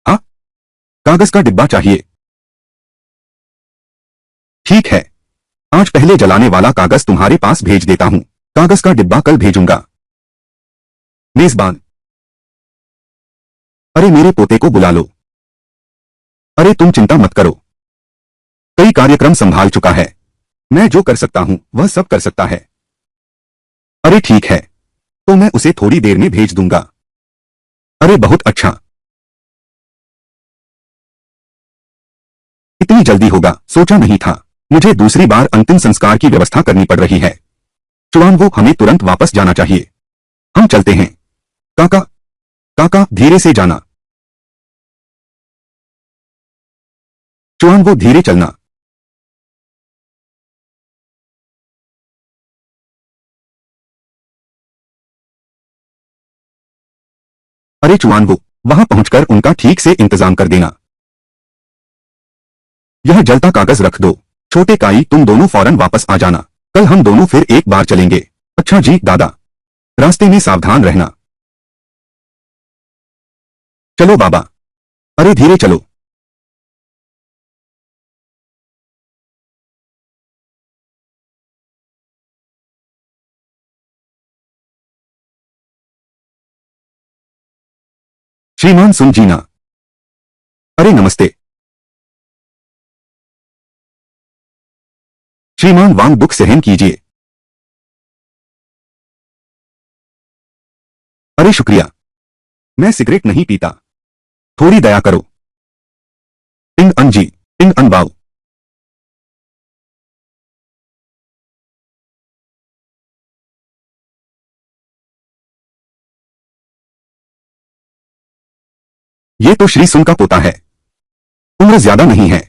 हाँ, कागज का डिब्बा चाहिए। ठीक है, आज पहले जलाने वाला कागज तुम्हारे पास भेज देता हूं। कागज का डिब्बा कल भेजूंगा। मेजबान, अरे मेरे पोते को बुला लो। अरे तुम चिंता मत करो, कई कार्यक्रम संभाल चुका है। मैं जो कर सकता हूं वह सब कर सकता है। अरे ठीक है, तो मैं उसे थोड़ी देर में भेज दूंगा। अरे बहुत अच्छा। इतनी जल्दी होगा सोचा नहीं था। मुझे दूसरी बार अंतिम संस्कार की व्यवस्था करनी पड़ रही है। चुआन, वो हमें तुरंत वापस जाना चाहिए। हम चलते हैं। काका, काका धीरे से जाना। चुआन, वो धीरे चलना। अरे चुआन, वो वहां पहुंचकर उनका ठीक से इंतजाम कर देना। यह जलता कागज रख दो। छोटे काई, तुम दोनों फौरन वापस आ जाना। कल हम दोनों फिर एक बार चलेंगे। अच्छा जी दादा, रास्ते में सावधान रहना। चलो बाबा। अरे धीरे चलो। श्रीमान सुन जीना। अरे नमस्ते। श्रीमान वांग, दुख सहन कीजिए। अरे शुक्रिया, मैं सिगरेट नहीं पीता। थोड़ी दया करो। पिंग अन जी, पिंग अन बाऊ। ये तो श्री सुन का पोता है। उम्र ज्यादा नहीं है,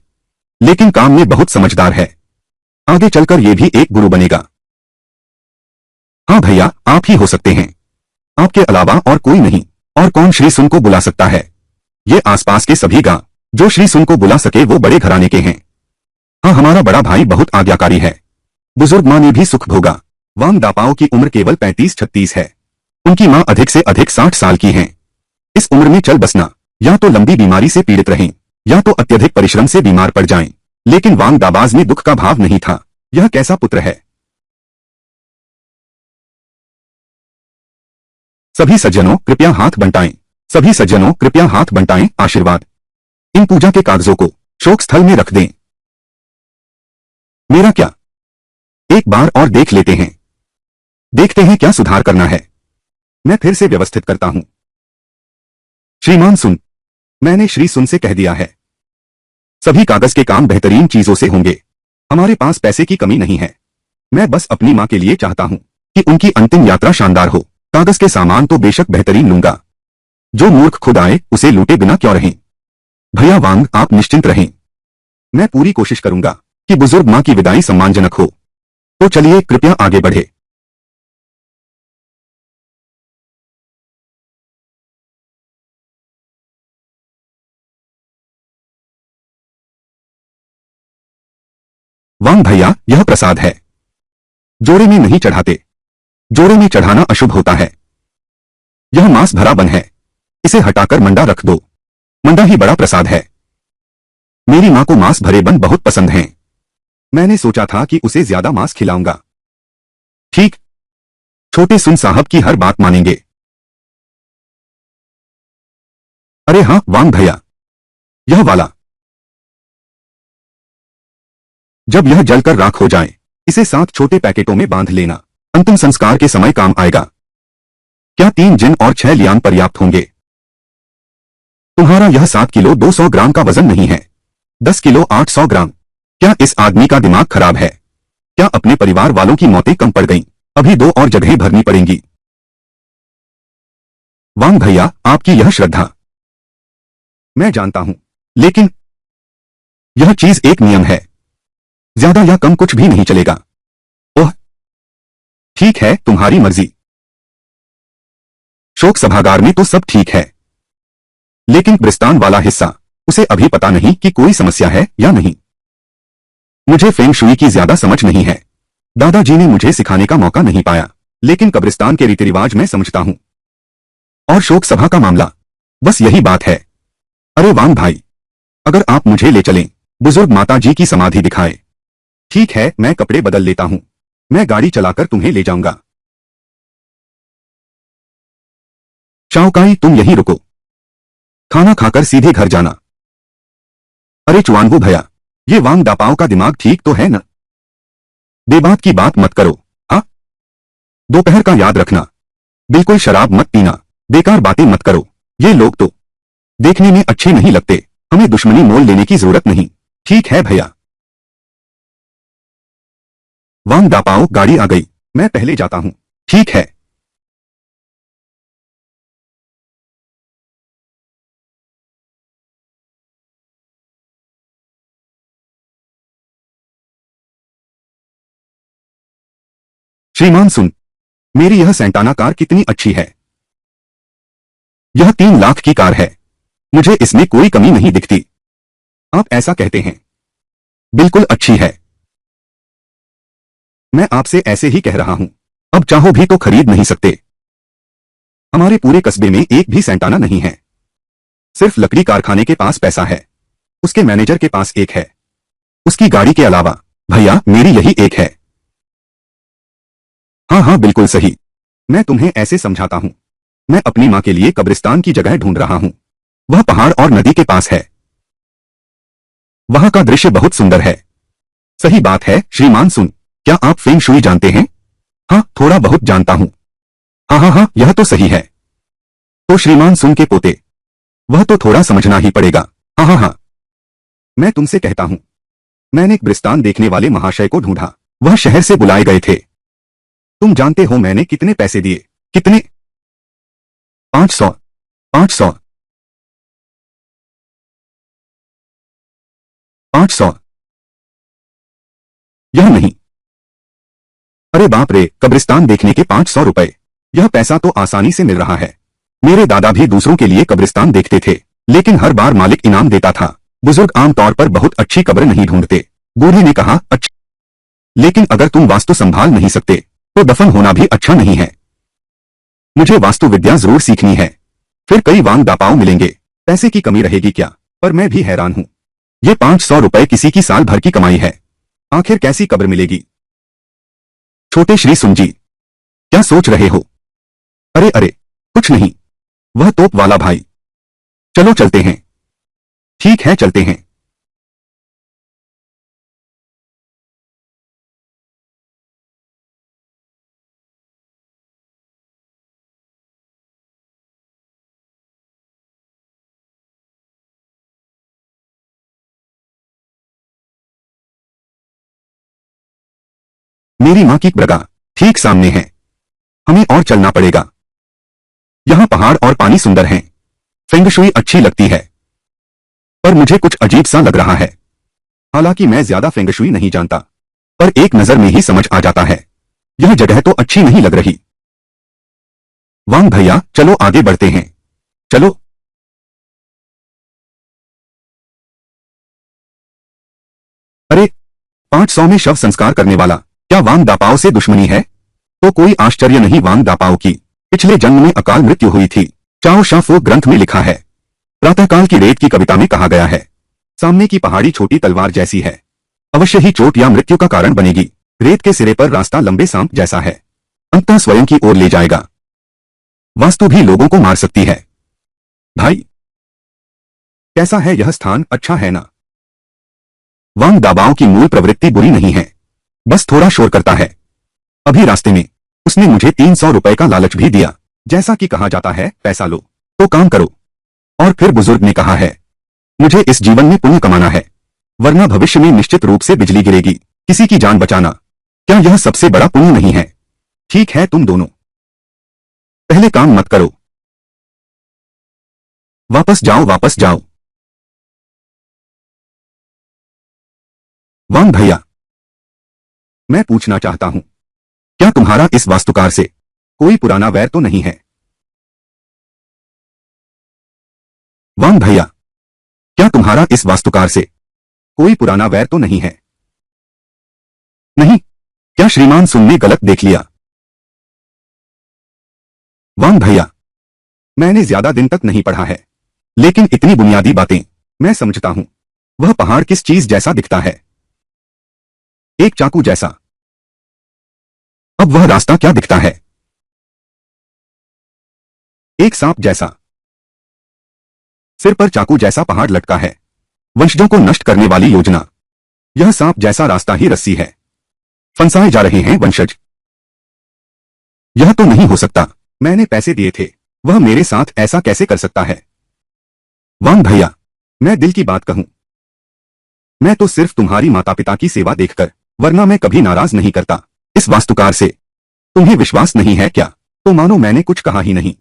लेकिन काम में बहुत समझदार है। आगे चलकर ये भी एक गुरु बनेगा। हाँ भैया, आप ही हो सकते हैं। आपके अलावा और कोई नहीं। और कौन श्री सुन को बुला सकता है? ये आसपास के सभी गांव जो श्री सुन को बुला सके वो बड़े घराने के हैं। हाँ, हमारा बड़ा भाई बहुत आज्ञाकारी है। बुजुर्ग माँ ने भी सुख भोगा। वांग दापाओ की उम्र केवल 35-36 है। उनकी माँ अधिक से अधिक 60 साल की हैं। इस उम्र में चल बसना, या तो लंबी बीमारी से पीड़ित रहें, या तो अत्यधिक परिश्रम से बीमार पड़ जाएं। लेकिन वांग दाबाज में दुख का भाव नहीं था। यह कैसा पुत्र है। सभी सज्जनों कृपया हाथ बंटाएं। सभी सज्जनों कृपया हाथ बंटाएं। आशीर्वाद। इन पूजा के कागजों को शोक स्थल में रख दें। मेरा क्या, एक बार और देख लेते हैं। देखते हैं क्या सुधार करना है। मैं फिर से व्यवस्थित करता हूं। श्रीमान सुन, मैंने श्री सुन से कह दिया है, सभी कागज के काम बेहतरीन चीजों से होंगे। हमारे पास पैसे की कमी नहीं है। मैं बस अपनी मां के लिए चाहता हूं कि उनकी अंतिम यात्रा शानदार हो। कागज के सामान तो बेशक बेहतरीन लूंगा। जो मूर्ख खुद आए उसे लूटे बिना क्यों रहें। भैया वांग, आप निश्चिंत रहें। मैं पूरी कोशिश करूंगा कि बुजुर्ग मां की विदाई सम्मानजनक हो। तो चलिए कृपया आगे बढ़े। वांग भैया, यह प्रसाद है। जोड़े में नहीं चढ़ाते। जोड़े में चढ़ाना अशुभ होता है। यह मांस भरा बन है। इसे हटाकर मंडा रख दो। मंडा ही बड़ा प्रसाद है। मेरी मां को मांस भरे बन बहुत पसंद हैं। मैंने सोचा था कि उसे ज्यादा मांस खिलाऊंगा। ठीक, छोटे सुन साहब की हर बात मानेंगे। अरे हाँ वांग भैया, यह वाला। जब यह जलकर राख हो जाए, इसे 7 छोटे पैकेटों में बांध लेना। अंतिम संस्कार के समय काम आएगा। क्या 3 जिन और 6 लियांग पर्याप्त होंगे? तुम्हारा यह 7 किलो 200 ग्राम का वजन नहीं है, 10 किलो 800 ग्राम। क्या इस आदमी का दिमाग खराब है? क्या अपने परिवार वालों की मौतें कम पड़ गईं? अभी 2 और जगहें भरनी पड़ेंगी। वांग भैया, आपकी यह श्रद्धा मैं जानता हूं, लेकिन यह चीज एक नियम है, ज्यादा या कम कुछ भी नहीं चलेगा। ओह, ठीक है, तुम्हारी मर्जी। शोक सभागार में तो सब ठीक है, लेकिन कब्रिस्तान वाला हिस्सा, उसे अभी पता नहीं कि कोई समस्या है या नहीं। मुझे फेंग शुई की ज्यादा समझ नहीं है, दादाजी ने मुझे सिखाने का मौका नहीं पाया, लेकिन कब्रिस्तान के रीति रिवाज मैं समझता हूं। और शोक सभा का मामला, बस यही बात है। अरे वांग भाई, अगर आप मुझे ले चलें, बुजुर्ग माताजी की समाधि दिखाए। ठीक है, मैं कपड़े बदल लेता हूं, मैं गाड़ी चलाकर तुम्हें ले जाऊंगा। चाओकाई, तुम यहीं रुको, खाना खाकर सीधे घर जाना। अरे चुआनबू भैया, ये वांग दापाओ का दिमाग ठीक तो है न? बेबात की बात मत करो। हाँ, दोपहर का याद रखना, बिल्कुल शराब मत पीना, बेकार बातें मत करो। ये लोग तो देखने में अच्छे नहीं लगते, हमें दुश्मनी मोल लेने की जरूरत नहीं। ठीक है भैया। वांग दापाओ, गाड़ी आ गई, मैं पहले जाता हूं। ठीक है। श्रीमान सुन, मेरी यह सेंटाना कार कितनी अच्छी है। यह 3 लाख की कार है, मुझे इसमें कोई कमी नहीं दिखती। आप ऐसा कहते हैं? बिल्कुल अच्छी है। मैं आपसे ऐसे ही कह रहा हूं, अब चाहो भी तो खरीद नहीं सकते। हमारे पूरे कस्बे में एक भी सेंटाना नहीं है, सिर्फ लकड़ी कारखाने के पास पैसा है, उसके मैनेजर के पास एक है, उसकी गाड़ी के अलावा। भैया, मेरी यही एक है। हाँ हाँ, बिल्कुल सही। मैं तुम्हें ऐसे समझाता हूं, मैं अपनी मां के लिए कब्रिस्तान की जगह ढूंढ रहा हूं, वह पहाड़ और नदी के पास है, वहां का दृश्य बहुत सुंदर है। सही बात है श्रीमान सुन, क्या आप फेंग शुई जानते हैं? हाँ, थोड़ा बहुत जानता हूं। हाँ हाँ हाँ, यह तो सही है। तो श्रीमान सुन के पोते, वह तो थोड़ा समझना ही पड़ेगा। हाँ हाँ हाँ, मैं तुमसे कहता हूं, मैंने कब्रिस्तान देखने वाले महाशय को ढूंढा, वह शहर से बुलाए गए थे। तुम जानते हो मैंने कितने पैसे दिए? कितने? 500। 500। 500। यह नहीं। अरे बाप रे, कब्रिस्तान देखने के 500 रुपए, यह पैसा तो आसानी से मिल रहा है। मेरे दादा भी दूसरों के लिए कब्रिस्तान देखते थे, लेकिन हर बार मालिक इनाम देता था। बुजुर्ग आमतौर पर बहुत अच्छी कब्र नहीं ढूंढते। बूढ़े ने कहा, अच्छा, लेकिन अगर तुम वास्तु संभाल नहीं सकते, तो दफन होना भी अच्छा नहीं है। मुझे वास्तु विद्या जरूर सीखनी है, फिर कई वांग दापाओ मिलेंगे, पैसे की कमी रहेगी क्या? पर मैं भी हैरान हूं, ये 500 रुपए किसी की साल भर की कमाई है, आखिर कैसी कब्र मिलेगी? छोटे श्री सुन जी, क्या सोच रहे हो? अरे अरे, कुछ नहीं, वह तोप वाला भाई। चलो चलते हैं। ठीक है, चलते हैं। मेरी मां की बरगाह ठीक सामने है, हमें और चलना पड़ेगा। यहाँ पहाड़ और पानी सुंदर हैं, फेंग शुई अच्छी लगती है, पर मुझे कुछ अजीब सा लग रहा है। हालांकि मैं ज्यादा फेंग शुई नहीं जानता, पर एक नजर में ही समझ आ जाता है, यह जगह तो अच्छी नहीं लग रही। वांग भैया, चलो आगे बढ़ते हैं। चलो। अरे, 500 में शव संस्कार करने वाला, क्या वांग दापाओ से दुश्मनी है? तो कोई आश्चर्य नहीं, वांग दापाओ की पिछले जन्म में अकाल मृत्यु हुई थी। चाओ शाफो ग्रंथ में लिखा है, प्रातःकाल की रेत की कविता में कहा गया है, सामने की पहाड़ी छोटी तलवार जैसी है, अवश्य ही चोट या मृत्यु का कारण बनेगी। रेत के सिरे पर रास्ता लंबे सांप जैसा है, अंततः स्वयं की ओर ले जाएगा। वास्तु भी लोगों को मार सकती है। भाई, कैसा है यह स्थान? अच्छा है ना? वांग दाबाओ की मूल प्रवृत्ति बुरी नहीं है, बस थोड़ा शोर करता है। अभी रास्ते में उसने मुझे 300 रुपए का लालच भी दिया। जैसा कि कहा जाता है, पैसा लो तो काम करो। और फिर बुजुर्ग ने कहा है, मुझे इस जीवन में पुण्य कमाना है, वरना भविष्य में निश्चित रूप से बिजली गिरेगी। किसी की जान बचाना, क्या यह सबसे बड़ा पुण्य नहीं है? ठीक है, तुम दोनों पहले काम मत करो, वापस जाओ, वापस जाओ। वांग भैया, मैं पूछना चाहता हूं, क्या तुम्हारा इस वास्तुकार से कोई पुराना वैर तो नहीं है? वांग भैया, क्या तुम्हारा इस वास्तुकार से कोई पुराना वैर तो नहीं है? नहीं, क्या श्रीमान सुनने गलत देख लिया? वांग भैया, मैंने ज्यादा दिन तक नहीं पढ़ा है, लेकिन इतनी बुनियादी बातें मैं समझता हूं। वह पहाड़ किस चीज जैसा दिखता है? एक चाकू जैसा। अब वह रास्ता क्या दिखता है? एक सांप जैसा। सिर पर चाकू जैसा पहाड़ लटका है। वंशजों को नष्ट करने वाली योजना। यह सांप जैसा रास्ता ही रस्सी है। फंसाए जा रहे हैं वंशज। यह तो नहीं हो सकता। मैंने पैसे दिए थे, वह मेरे साथ ऐसा कैसे कर सकता है? वांग भैया, मैं दिल की बात कहूं, मैं तो सिर्फ तुम्हारी माता पिता की सेवा देखकर, वरना मैं कभी नाराज नहीं करता। इस वास्तुकार से तुम्हें विश्वास नहीं है क्या? तो मानो मैंने कुछ कहा ही नहीं।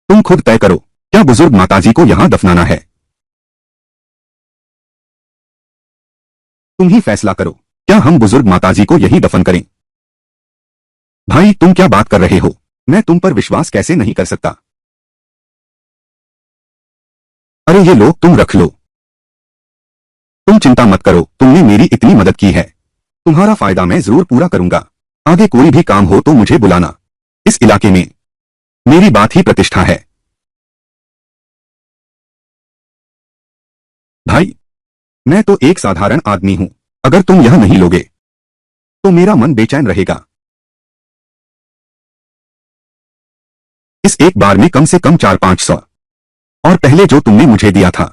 तुम खुद तय करो, क्या बुजुर्ग माताजी को यहां दफनाना है? तुम ही फैसला करो, क्या हम बुजुर्ग माताजी को यहीं दफन करें? भाई, तुम क्या बात कर रहे हो? मैं तुम पर विश्वास कैसे नहीं कर सकता? अरे ये लो, तुम रख लो। तुम चिंता मत करो, तुमने मेरी इतनी मदद की है, तुम्हारा फायदा मैं जरूर पूरा करूंगा। आगे कोई भी काम हो तो मुझे बुलाना। इस इलाके में मेरी बात ही प्रतिष्ठा है। भाई, मैं तो एक साधारण आदमी हूं, अगर तुम यह नहीं लोगे तो मेरा मन बेचैन रहेगा। इस एक बार में कम से कम 400-500, और पहले जो तुमने मुझे दिया था,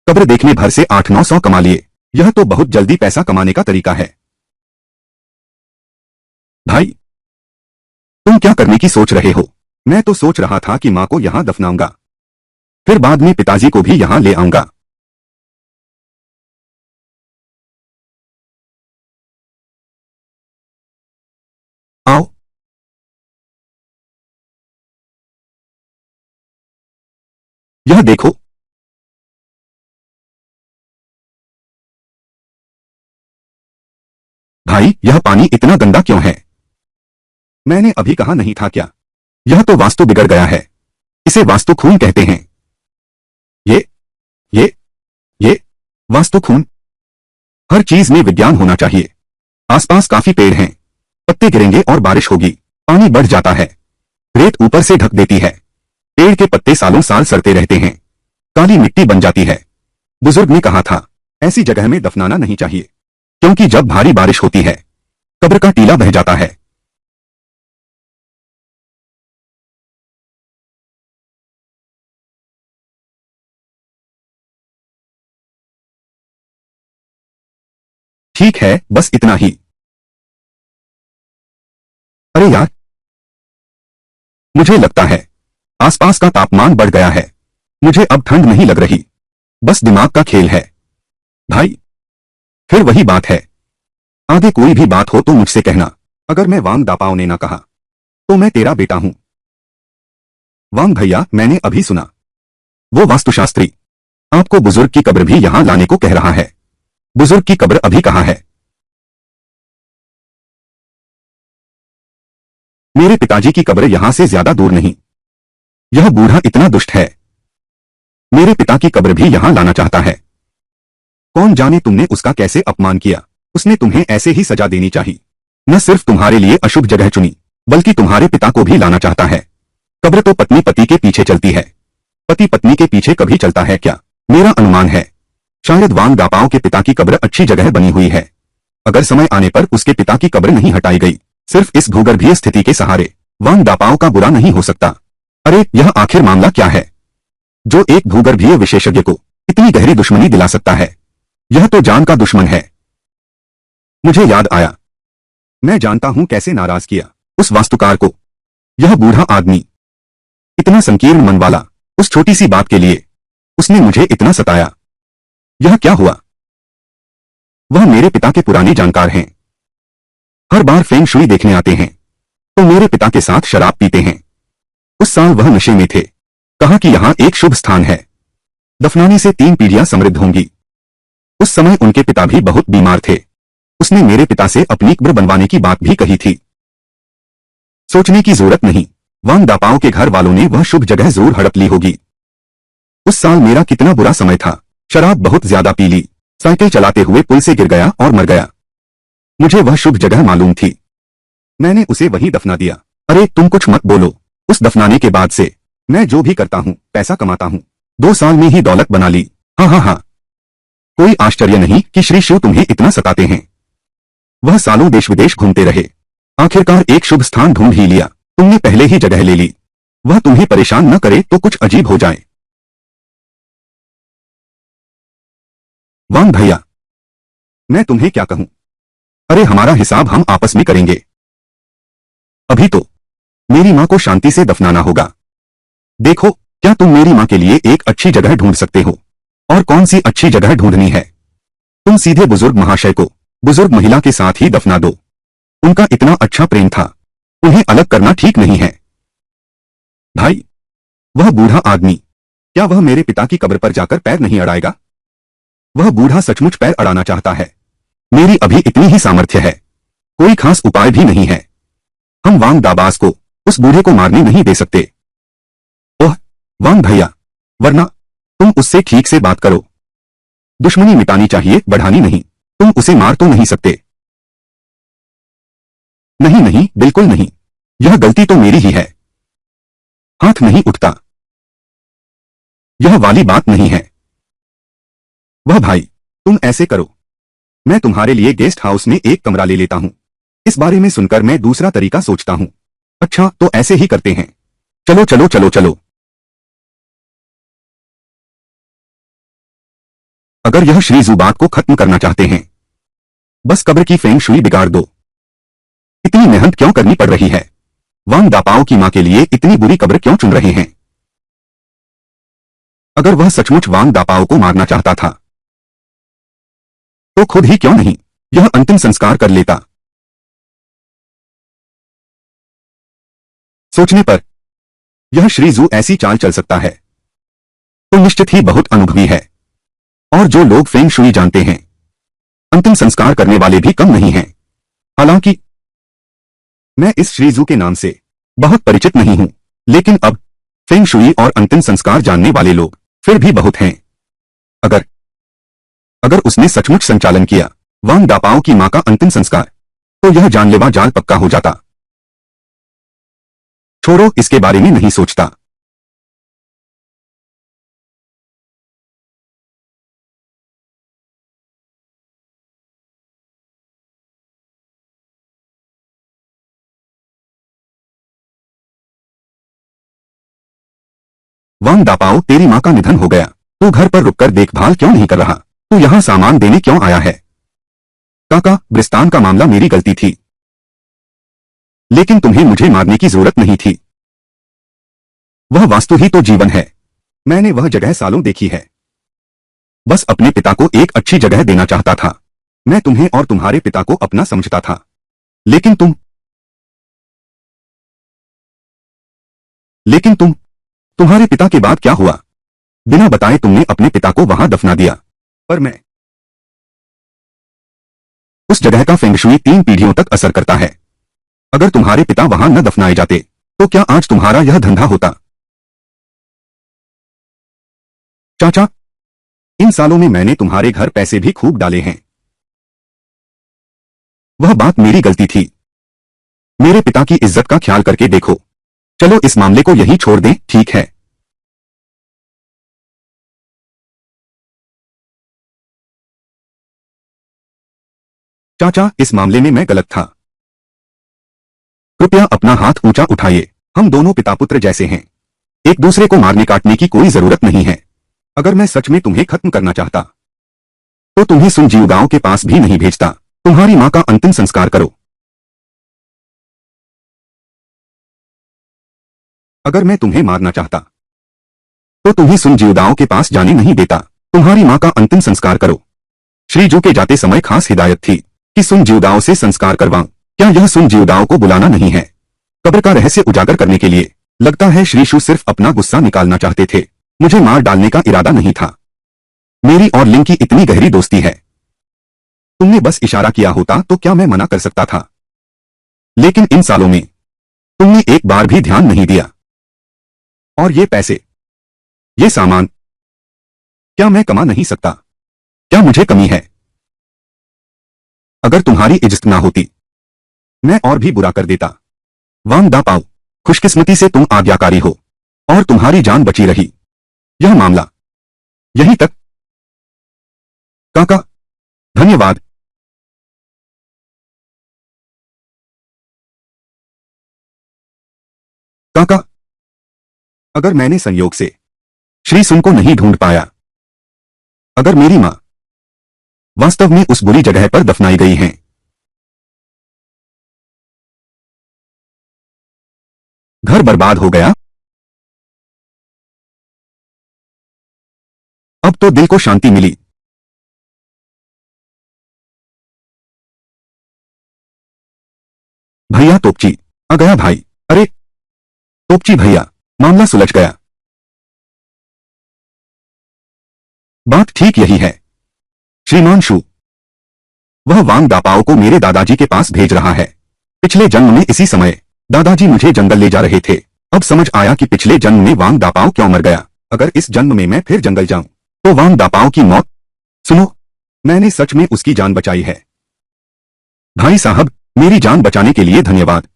कब्र देखने भर से 800-900 कमा लिए। यह तो बहुत जल्दी पैसा कमाने का तरीका है। भाई, तुम क्या करने की सोच रहे हो? मैं तो सोच रहा था कि मां को यहां दफनाऊंगा, फिर बाद में पिताजी को भी यहां ले आऊंगा। आओ। यह देखो। भाई, यह पानी इतना गंदा क्यों है? मैंने अभी कहा नहीं था क्या? यह तो वास्तु बिगड़ गया है। इसे वास्तु खून कहते हैं। ये ये ये वास्तु खून। हर चीज में विज्ञान होना चाहिए। आसपास काफी पेड़ हैं, पत्ते गिरेंगे और बारिश होगी, पानी बढ़ जाता है, रेत ऊपर से ढक देती है, पेड़ के पत्ते सालों साल सड़ते रहते हैं, काली मिट्टी बन जाती है। बुजुर्ग ने कहा था, ऐसी जगह में दफनाना नहीं चाहिए, क्योंकि जब भारी बारिश होती है, कब्र का टीला बह जाता है। ठीक है, बस इतना ही। अरे यार, मुझे लगता है आसपास का तापमान बढ़ गया है। मुझे अब ठंड नहीं लग रही, बस दिमाग का खेल है। भाई, फिर वही बात है, आगे कोई भी बात हो तो मुझसे कहना। अगर मैं वांग दापाओ ने ना कहा तो मैं तेरा बेटा हूं। वांग भैया, मैंने अभी सुना, वो वास्तुशास्त्री आपको बुजुर्ग की कब्र भी यहां लाने को कह रहा है। बुजुर्ग की कब्र अभी कहां है? मेरे पिताजी की कब्र यहां से ज्यादा दूर नहीं। यह बूढ़ा इतना दुष्ट है, मेरे पिता की कब्र भी यहां लाना चाहता है। कौन जाने तुमने उसका कैसे अपमान किया। उसने तुम्हें ऐसे ही सजा देनी चाहिए। न सिर्फ तुम्हारे लिए अशुभ जगह चुनी, बल्कि तुम्हारे पिता को भी लाना चाहता है। कब्र तो पत्नी पति के पीछे चलती है, पति पत्नी के पीछे कभी चलता है क्या? मेरा अनुमान है, शायद वांग दापाओ के पिता की कब्र अच्छी जगह बनी हुई है। अगर समय आने पर उसके पिता की कब्र नहीं हटाई गई, सिर्फ इस भूगर्भीय स्थिति के सहारे, वांग दापाओ का बुरा नहीं हो सकता। अरे, यह आखिर मामला क्या है जो एक भूगर्भीय विशेषज्ञ को इतनी गहरी दुश्मनी दिला सकता है? यह तो जान का दुश्मन है। मुझे याद आया, मैं जानता हूं कैसे नाराज किया उस वास्तुकार को। यह बूढ़ा आदमी, इतना संकीर्ण मन वाला, उस छोटी सी बात के लिए उसने मुझे इतना सताया। यह क्या हुआ? वह मेरे पिता के पुराने जानकार हैं। हर बार फेंग शुई देखने आते हैं तो मेरे पिता के साथ शराब पीते हैं। उस साल वह नशे में थे। कहा कि यहां एक शुभ स्थान है, दफनाने से 3 पीढ़ियां समृद्ध होंगी। उस समय उनके पिता भी बहुत बीमार थे। उसने मेरे पिता से अपनी कब्र बनवाने की बात भी कही थी। सोचने की जरूरत नहीं, वांग दापाओ के घर वालों ने वह शुभ जगह जरूर हड़प ली होगी। उस साल मेरा कितना बुरा समय था। शराब बहुत ज्यादा पी ली, साइकिल चलाते हुए पुल से गिर गया और मर गया। मुझे वह शुभ जगह मालूम थी, मैंने उसे वहीं दफना दिया। अरे तुम कुछ मत बोलो। उस दफनाने के बाद से मैं जो भी करता हूँ, पैसा कमाता हूँ, 2 साल में ही दौलत बना ली। हाँ हाँ हाँ, कोई आश्चर्य नहीं कि श्री शिव तुम्हें इतना सताते हैं। वह सालों देश विदेश घूमते रहे, आखिरकार एक शुभ स्थान ढूंढ ही लिया। तुमने पहले ही जगह ले ली। वह तुम्हें परेशान न करे तो कुछ अजीब हो जाए। वांग भैया, मैं तुम्हें क्या कहूं? अरे हमारा हिसाब हम आपस में करेंगे। अभी तो मेरी मां को शांति से दफनाना होगा। देखो, क्या तुम मेरी मां के लिए एक अच्छी जगह ढूंढ सकते हो? और कौन सी अच्छी जगह ढूंढनी है? तुम सीधे बुजुर्ग महाशय को बुजुर्ग महिला के साथ ही दफना दो। उनका इतना अच्छा प्रेम था, उन्हें अलग करना ठीक नहीं है। भाई, वह बूढ़ा आदमी, क्या वह मेरे पिता की कब्र पर जाकर पैर नहीं अड़ाएगा? वह बूढ़ा सचमुच पैर अड़ाना चाहता है। मेरी अभी इतनी ही सामर्थ्य है, कोई खास उपाय भी नहीं है। हम वांग दाबास को उस बूढ़े को मारने नहीं दे सकते। ओह वांग भैया, वरना तुम उससे ठीक से बात करो। दुश्मनी मिटानी चाहिए, बढ़ानी नहीं। तुम उसे मार तो नहीं सकते। नहीं नहीं, बिल्कुल नहीं, यह गलती तो मेरी ही है। हाथ नहीं उठता। यह वाली बात नहीं है। वह भाई, तुम ऐसे करो, मैं तुम्हारे लिए गेस्ट हाउस में एक कमरा ले लेता हूं। इस बारे में सुनकर मैं दूसरा तरीका सोचता हूं। अच्छा तो ऐसे ही करते हैं। चलो चलो चलो चलो। अगर यह श्रीजू बात को खत्म करना चाहते हैं, बस कब्र की फेंग शुई बिगाड़ दो। इतनी मेहनत क्यों करनी पड़ रही है? वांग दापाओ की मां के लिए इतनी बुरी कब्र क्यों चुन रहे हैं? अगर वह सचमुच वांग दापाओ को मारना चाहता था तो खुद ही क्यों नहीं यह अंतिम संस्कार कर लेता? सोचने पर यह श्रीजू ऐसी चाल चल सकता है तो निश्चित ही बहुत अनुभवी है। और जो लोग फेंग शुई जानते हैं, अंतिम संस्कार करने वाले भी कम नहीं हैं। हालांकि मैं इस श्रीजू के नाम से बहुत परिचित नहीं हूं, लेकिन अब फेंग शुई और अंतिम संस्कार जानने वाले लोग फिर भी बहुत हैं। अगर उसने सचमुच संचालन किया वांग दापाओ की मां का अंतिम संस्कार, तो यह जानलेवा जाल पक्का हो जाता। छोड़ो, इसके बारे में नहीं सोचता। वांग दापाओ, तेरी मां का निधन हो गया, तू घर पर रुककर देखभाल क्यों नहीं कर रहा? तू यहां सामान देने क्यों आया है? काका, ब्रिस्तान का मामला मेरी गलती थी, लेकिन तुम्हें मुझे मारने की जरूरत नहीं थी। वह वास्तु ही तो जीवन है। मैंने वह जगह सालों देखी है। बस अपने पिता को एक अच्छी जगह देना चाहता था। मैं तुम्हें और तुम्हारे पिता को अपना समझता था, लेकिन तुम्हारे पिता के बाद क्या हुआ? बिना बताए तुमने अपने पिता को वहां दफना दिया। पर मैं उस जगह का फेंग शुई 3 पीढ़ियों तक असर करता है। अगर तुम्हारे पिता वहां न दफनाए जाते तो क्या आज तुम्हारा यह धंधा होता? चाचा, इन सालों में मैंने तुम्हारे घर पैसे भी खूब डाले हैं। वह बात मेरी गलती थी। मेरे पिता की इज्जत का ख्याल करके देखो। चलो इस मामले को यहीं छोड़ दें, ठीक है? चाचा, इस मामले में मैं गलत था। कृपया अपना हाथ ऊंचा उठाइए। हम दोनों पिता पुत्र जैसे हैं। एक दूसरे को मारने काटने की कोई जरूरत नहीं है। अगर मैं सच में तुम्हें खत्म करना चाहता तो तुम्हें सुन जीवगांव के पास भी नहीं भेजता। तुम्हारी मां का अंतिम संस्कार करो। अगर मैं तुम्हें मारना चाहता तो तुम्हें सुन जीवगांव के पास जाने नहीं देता। तुम्हारी मां का अंतिम संस्कार करो। श्रीजू के जाते समय खास हिदायत थी कि सुन जीवगांव से संस्कार करवाऊं। क्या यह सुन जीवगांव को बुलाना नहीं है? कब्र का रहस्य उजागर करने के लिए। लगता है श्रीशु सिर्फ अपना गुस्सा निकालना चाहते थे। मुझे मार डालने का इरादा नहीं था। मेरी और लिंग की इतनी गहरी दोस्ती है। तुमने बस इशारा किया होता तो क्या मैं मना कर सकता था? लेकिन इन सालों में तुमने एक बार भी ध्यान नहीं दिया। और ये पैसे, ये सामान, क्या मैं कमा नहीं सकता? क्या मुझे कमी है? अगर तुम्हारी इज्जत ना होती मैं और भी बुरा कर देता। वांग दा पाओ, खुशकिस्मती से तुम आज्ञाकारी हो और तुम्हारी जान बची रही। यह मामला यहीं तक। काका, धन्यवाद। काका, अगर मैंने संयोग से श्री सुन को नहीं ढूंढ पाया, अगर मेरी मां वास्तव में उस बुरी जगह पर दफनाई गई हैं, घर बर्बाद हो गया, अब तो दिल को शांति मिली। भैया तोपची आ गया भाई। अरे तोपची भैया, मामला सुलझ गया। बात ठीक यही है श्रीमान शू। वह वांग दापाओ को मेरे दादाजी के पास भेज रहा है। पिछले जन्म में इसी समय दादाजी मुझे जंगल ले जा रहे थे। अब समझ आया कि पिछले जन्म में वांग दापाओ क्यों मर गया। अगर इस जन्म में मैं फिर जंगल जाऊं तो वांग दापाओ की मौत। सुनो, मैंने सच में उसकी जान बचाई है। भाई साहब, मेरी जान बचाने के लिए धन्यवाद।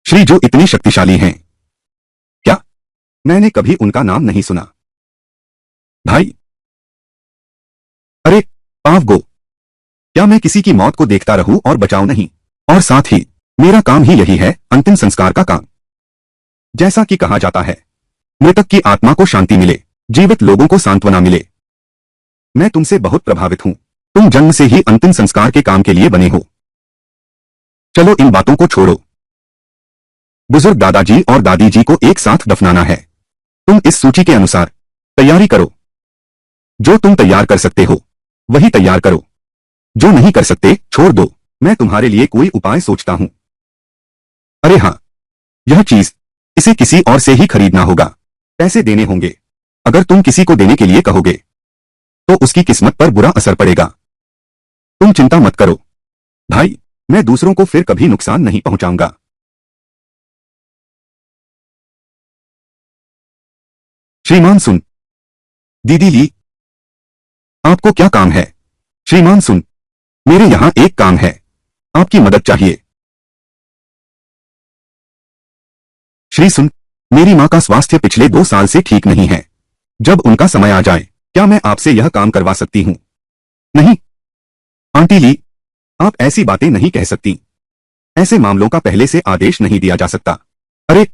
श्री जो इतने शक्तिशाली हैं। क्या? मैंने कभी उनका नाम नहीं सुना। भाई, अरे पावगो, क्या मैं किसी की मौत को देखता रहूं और बचाऊं नहीं? और साथ ही मेरा काम ही यही है, अंतिम संस्कार का काम। जैसा कि कहा जाता है, मृतक की आत्मा को शांति मिले, जीवित लोगों को सांत्वना मिले। मैं तुमसे बहुत प्रभावित हूं। तुम जन्म से ही अंतिम संस्कार के काम के लिए बने हो। चलो इन बातों को छोड़ो। बुजुर्ग दादाजी और दादी जी को एक साथ दफनाना है। तुम इस सूची के अनुसार तैयारी करो। जो तुम तैयार कर सकते हो वही तैयार करो। जो नहीं कर सकते छोड़ दो। मैं तुम्हारे लिए कोई उपाय सोचता हूं। अरे हाँ, यह चीज, इसे किसी और से ही खरीदना होगा। पैसे देने होंगे। अगर तुम किसी को देने के लिए कहोगे तो उसकी किस्मत पर बुरा असर पड़ेगा। तुम चिंता मत करो भाई, मैं दूसरों को फिर कभी नुकसान नहीं पहुंचाऊंगा। श्रीमान सुन। दीदी ली, आपको क्या काम है? श्रीमान सुन, मेरे यहां एक काम है, आपकी मदद चाहिए। श्री सुन, मेरी मां का स्वास्थ्य पिछले 2 साल से ठीक नहीं है। जब उनका समय आ जाए, क्या मैं आपसे यह काम करवा सकती हूं? नहीं आंटी ली, आप ऐसी बातें नहीं कह सकती। ऐसे मामलों का पहले से आदेश नहीं दिया जा सकता। अरे,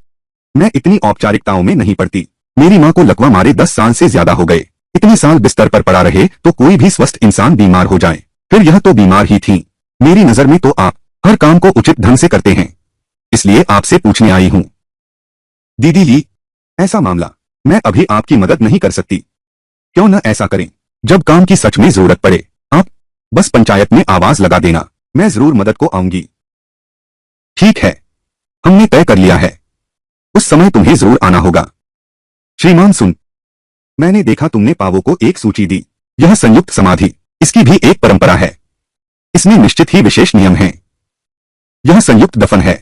मैं इतनी औपचारिकताओं में नहीं पड़ती। मेरी मां को लकवा मारे 10 साल से ज्यादा हो गए। इतने साल बिस्तर पर पड़ा रहे तो कोई भी स्वस्थ इंसान बीमार हो जाए, फिर यह तो बीमार ही थी। मेरी नजर में तो आप हर काम को उचित ढंग से करते हैं, इसलिए आपसे पूछने आई हूं। दीदी ली, ऐसा मामला, मैं अभी आपकी मदद नहीं कर सकती। क्यों न ऐसा करें, जब काम की सच में जरूरत पड़े आप बस पंचायत में आवाज लगा देना, मैं जरूर मदद को आऊंगी। ठीक है, हमने तय कर लिया है। उस समय तुम्हें जरूर आना होगा। श्रीमान सुन, मैंने देखा तुमने पावो को एक सूची दी। यह संयुक्त समाधि, इसकी भी एक परंपरा है। इसमें निश्चित ही विशेष नियम हैं। यह संयुक्त दफन है।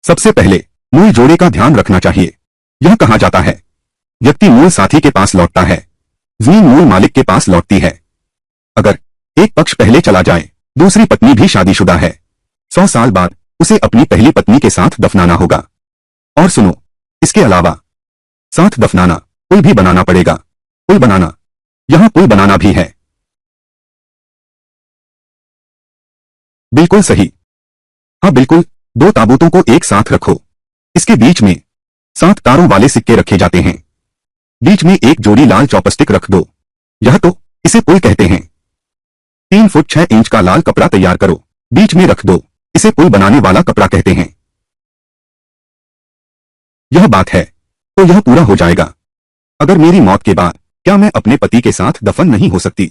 सबसे पहले मूल जोड़े का ध्यान रखना चाहिए। यह कहा जाता है, व्यक्ति मूल साथी के पास लौटता है, जमीन मूल मालिक के पास लौटती है। अगर एक पक्ष पहले चला जाए, दूसरी पत्नी भी शादीशुदा है, 100 साल बाद उसे अपनी पहली पत्नी के साथ दफनाना होगा। और सुनो, इसके अलावा साथ दफनाना, पुल भी बनाना पड़ेगा। पुल बनाना, यहां पुल बनाना भी है। बिल्कुल सही। हाँ बिल्कुल, 2 ताबूतों को एक साथ रखो। इसके बीच में 7 तारों वाले सिक्के रखे जाते हैं। बीच में एक जोड़ी लाल चॉपस्टिक रख दो। यह तो इसे पुल कहते हैं। 3 फुट 6 इंच का लाल कपड़ा तैयार करो, बीच में रख दो। इसे पुल बनाने वाला कपड़ा कहते हैं। यह बात है तो यह पूरा हो जाएगा। अगर मेरी मौत के बाद क्या मैं अपने पति के साथ दफन नहीं हो सकती?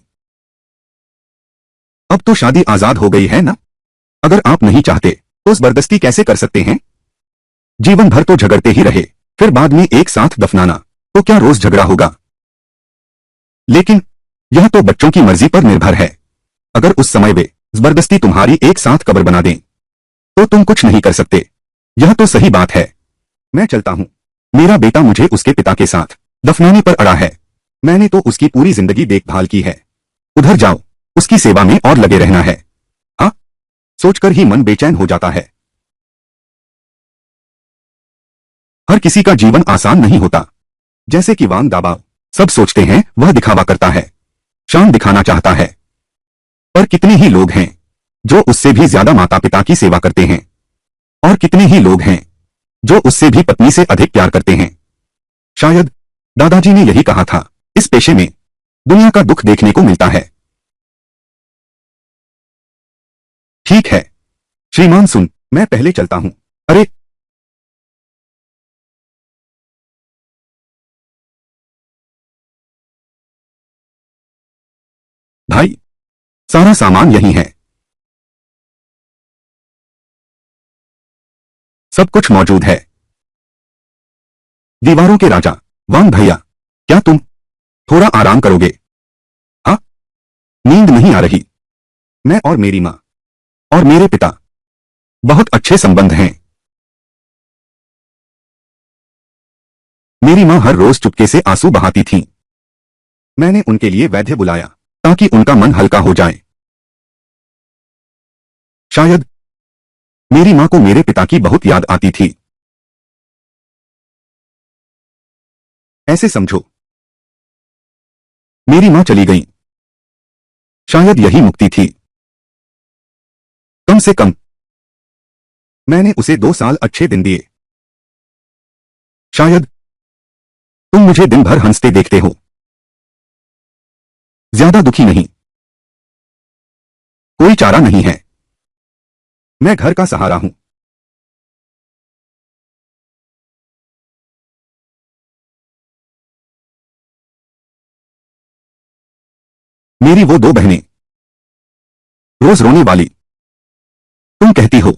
अब तो शादी आजाद हो गई है ना? अगर आप नहीं चाहते तो जबरदस्ती कैसे कर सकते हैं? जीवन भर तो झगड़ते ही रहे, फिर बाद में एक साथ दफनाना, तो क्या रोज झगड़ा होगा? लेकिन यह तो बच्चों की मर्जी पर निर्भर है। अगर उस समय वे जबरदस्ती तुम्हारी एक साथ कब्र बना दें तो तुम कुछ नहीं कर सकते। यह तो सही बात है। मैं चलता हूं। मेरा बेटा मुझे उसके पिता के साथ दफनाने पर अड़ा है। मैंने तो उसकी पूरी जिंदगी देखभाल की है। उधर जाओ, उसकी सेवा में और लगे रहना है। हाँ, सोचकर ही मन बेचैन हो जाता है। हर किसी का जीवन आसान नहीं होता। जैसे कि वांग दाबाओ, सब सोचते हैं वह दिखावा करता है, शान दिखाना चाहता है। पर कितने ही लोग हैं जो उससे भी ज्यादा माता पिता की सेवा करते हैं, और कितने ही लोग हैं जो उससे भी पत्नी से अधिक प्यार करते हैं। शायद दादाजी ने यही कहा था, इस पेशे में दुनिया का दुख देखने को मिलता है। ठीक है श्रीमान, सुन, मैं पहले चलता हूं। अरे भाई, सारा सामान यही है। सब कुछ मौजूद है। दीवारों के राजा वांग भैया, क्या तुम थोड़ा आराम करोगे? हाँ, नींद नहीं आ रही। मैं और मेरी माँ और मेरे पिता बहुत अच्छे संबंध हैं। मेरी माँ हर रोज चुपके से आंसू बहाती थी। मैंने उनके लिए वैद्य बुलाया ताकि उनका मन हल्का हो जाए। शायद मेरी माँ को मेरे पिता की बहुत याद आती थी। ऐसे समझो मेरी माँ चली गई, शायद यही मुक्ति थी। कम से कम मैंने उसे 2 साल अच्छे दिन दिए। शायद तुम मुझे दिन भर हंसते देखते हो, ज्यादा दुखी नहीं। कोई चारा नहीं है। मैं घर का सहारा हूं। मेरी वो 2 बहनें, रोज रोने वाली। तुम कहती हो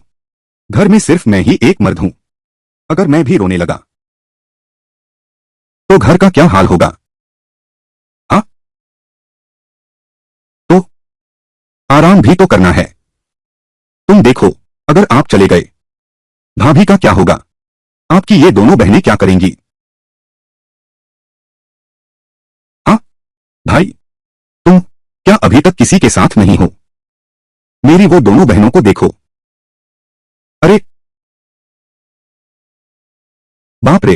घर में सिर्फ मैं ही एक मर्द हूं। अगर मैं भी रोने लगा तो घर का क्या हाल होगा? हाँ, तो आराम भी तो करना है। तुम देखो, अगर आप चले गए, भाभी का क्या होगा? आपकी ये दोनों बहनें क्या करेंगी? हाँ भाई, तुम क्या अभी तक किसी के साथ नहीं हो? मेरी वो दोनों बहनों को देखो। अरे बाप रे,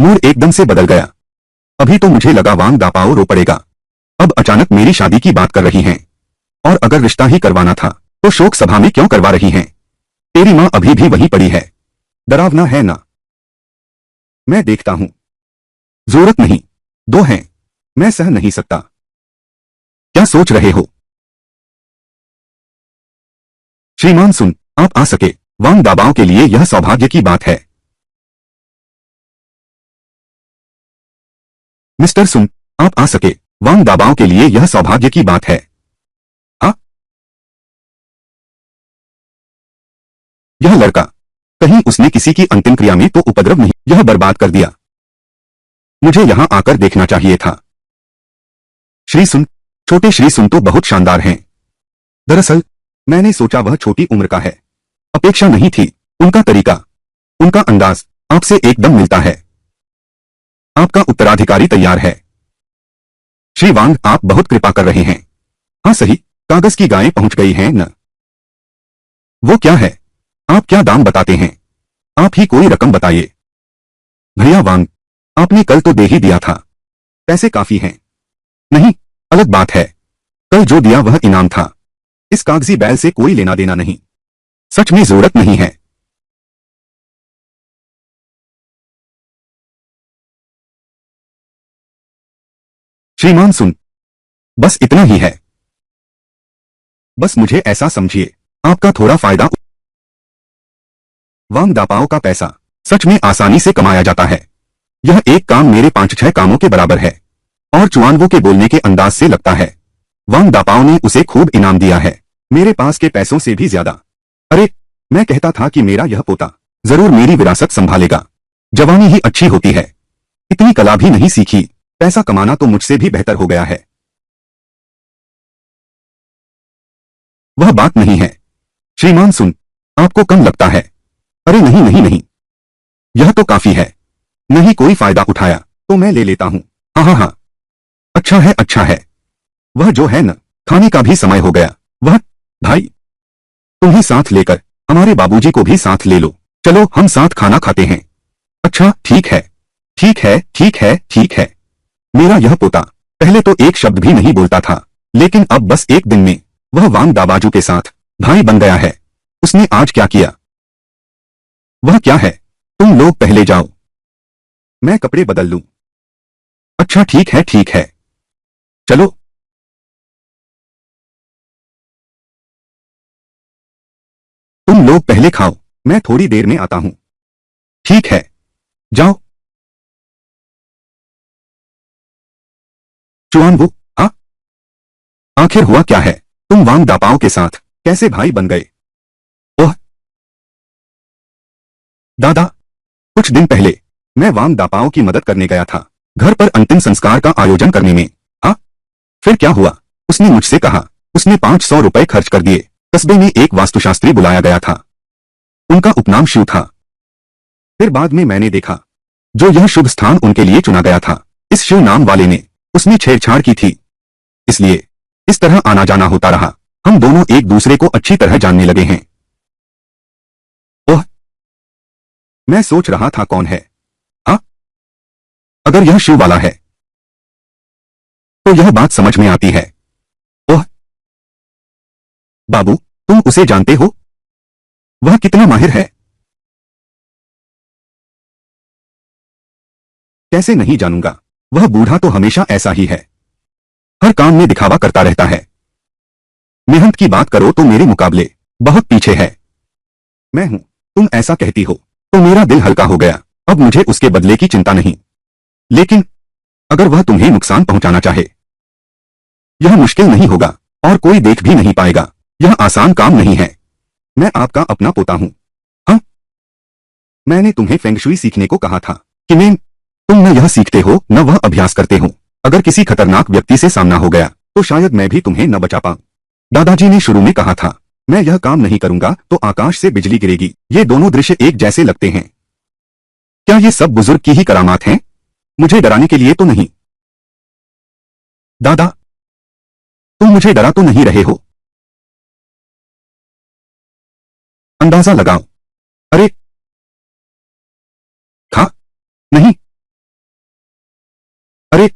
मूड एकदम से बदल गया। अभी तो मुझे लगा वांग दापाओ रो पड़ेगा, अब अचानक मेरी शादी की बात कर रही हैं। और अगर रिश्ता ही करवाना था तो शोक सभा में क्यों करवा रही हैं? तेरी माँ अभी भी वहीं पड़ी है। डरावना है ना? मैं देखता हूं। जरूरत नहीं, 2 हैं, मैं सह नहीं सकता। क्या सोच रहे हो? श्रीमान सुन, आप आ सके। वांग दाबाओ के लिए यह सौभाग्य की बात है। मिस्टर सुन, आप आ सके। वांग दाबाओ के लिए यह सौभाग्य की बात है। हाँ, यह लड़का, कहीं उसने किसी की अंतिम क्रिया में तो उपद्रव नहीं यह बर्बाद कर दिया? मुझे यहां आकर देखना चाहिए था। श्री सुन, छोटे श्री सुन तो बहुत शानदार हैं। दरअसल मैंने सोचा वह छोटी उम्र का है। अपेक्षा नहीं थी। उनका तरीका, उनका अंदाज आपसे एकदम मिलता है। आपका उत्तराधिकारी तैयार है। श्री वांग, आप बहुत कृपा कर रहे हैं। हाँ सही, कागज की गायें पहुंच गई हैं न? वो क्या है? आप क्या दाम बताते हैं? आप ही कोई रकम बताइए। भैया वांग, आपने कल तो दे ही दिया था। पैसे काफी हैं। नहीं, अलग बात है। कल जो दिया वह इनाम था। इस कागजी बैल से कोई लेना देना नहीं। सच में जरूरत नहीं है। श्रीमान सुन, बस इतना ही है। बस मुझे ऐसा समझिए, आपका थोड़ा फायदा। वांग दापाओ का पैसा सच में आसानी से कमाया जाता है। यह एक काम मेरे 5-6 कामों के बराबर है। और चुआनवो के बोलने के अंदाज से लगता है वांग दापाओ ने उसे खूब इनाम दिया है, मेरे पास के पैसों से भी ज्यादा। अरे, मैं कहता था कि मेरा यह पोता जरूर मेरी विरासत संभालेगा। जवानी ही अच्छी होती है, इतनी कला भी नहीं सीखी, पैसा कमाना तो मुझसे भी बेहतर हो गया है। वह बात नहीं है श्रीमान, सुन, आपको कम लगता है। अरे नहीं नहीं नहीं, यह तो काफी है। नहीं कोई फायदा उठाया तो मैं ले लेता हूँ। हाँ हाँ हाँ, अच्छा है अच्छा है। वह जो है न, खाने का भी समय हो गया। वह भाई, तुम्हें साथ लेकर हमारे बाबूजी को भी साथ ले लो। चलो हम साथ खाना खाते हैं। अच्छा ठीक है ठीक है ठीक है ठीक है। मेरा यह पोता पहले तो एक शब्द भी नहीं बोलता था, लेकिन अब बस एक दिन में वह वांग दाबाजू के साथ भाई बन गया है। उसने आज क्या किया? वह क्या है? तुम लोग पहले जाओ, मैं कपड़े बदल लूं। अच्छा ठीक है ठीक है, चलो। तुम लोग पहले खाओ, मैं थोड़ी देर में आता हूं। ठीक है, जाओ। चुआनवो, हाँ, आखिर हुआ क्या है? तुम वांग दापाओ के साथ कैसे भाई बन गए? ओह दादा, कुछ दिन पहले मैं वांग दापाओ की मदद करने गया था, घर पर अंतिम संस्कार का आयोजन करने में। हाँ, फिर क्या हुआ? उसने मुझसे कहा, उसने 500 रुपए खर्च कर दिए। कस्बे में एक वास्तुशास्त्री बुलाया गया था, उनका उपनाम शिव था। फिर बाद में मैंने देखा, जो यह शुभ स्थान उनके लिए चुना गया था, इस शिव नाम वाले ने उसमें छेड़छाड़ की थी। इसलिए इस तरह आना जाना होता रहा। हम दोनों एक दूसरे को अच्छी तरह जानने लगे हैं। ओह, मैं सोच रहा था कौन है। हाँ, अगर यह शिव वाला है तो यह बात समझ में आती है। ओह बाबू, तुम उसे जानते हो? वह कितना माहिर है। कैसे नहीं जानूंगा, वह बूढ़ा तो हमेशा ऐसा ही है, हर काम में दिखावा करता रहता है। मेहनत की बात करो तो मेरे मुकाबले बहुत पीछे है। मैं हूं, तुम ऐसा कहती हो तो मेरा दिल हल्का हो गया। अब मुझे उसके बदले की चिंता नहीं। लेकिन अगर वह तुम्हें नुकसान पहुंचाना चाहे, यह मुश्किल नहीं होगा और कोई देख भी नहीं पाएगा। यह आसान काम नहीं है। मैं आपका अपना पोता हूं। हाँ, मैंने तुम्हें फेंगशुई सीखने को कहा था कि मैं, तुम न यह सीखते हो न वह अभ्यास करते हो। अगर किसी खतरनाक व्यक्ति से सामना हो गया तो शायद मैं भी तुम्हें न बचा पाऊं। दादाजी ने शुरू में कहा था, मैं यह काम नहीं करूंगा तो आकाश से बिजली गिरेगी। ये दोनों दृश्य एक जैसे लगते हैं। क्या ये सब बुजुर्ग की ही करामात हैं? मुझे डराने के लिए तो नहीं। दादा, तुम मुझे डरा तो नहीं रहे हो? अंदाजा लगाओ। अरे, खा, नहीं, अरे,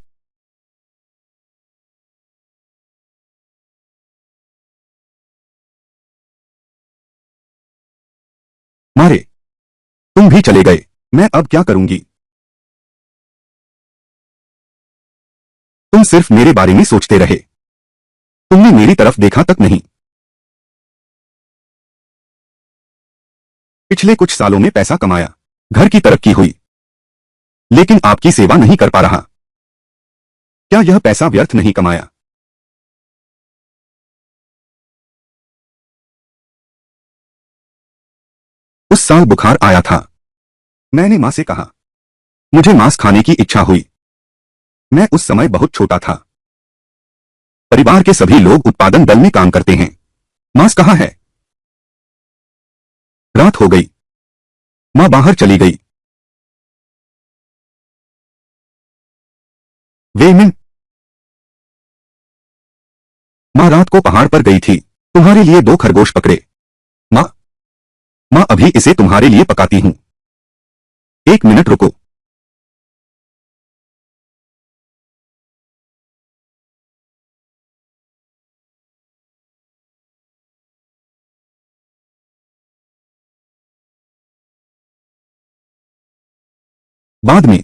मारे, तुम भी चले गए। मैं अब क्या करूंगी? तुम सिर्फ मेरे बारे में सोचते रहे, तुमने मेरी तरफ देखा तक नहीं। पिछले कुछ सालों में पैसा कमाया, घर की तरक्की हुई, लेकिन आपकी सेवा नहीं कर पा रहा। क्या यह पैसा व्यर्थ नहीं कमाया? उस साल बुखार आया था, मैंने मां से कहा, मुझे मांस खाने की इच्छा हुई। मैं उस समय बहुत छोटा था। परिवार के सभी लोग उत्पादन दल में काम करते हैं। मांस कहाँ है? रात हो गई, मां बाहर चली गई। वेमिन, मां रात को पहाड़ पर गई थी, तुम्हारे लिए 2 खरगोश पकड़े। मां, मां अभी इसे तुम्हारे लिए पकाती हूं। 1 मिनट रुको। बाद में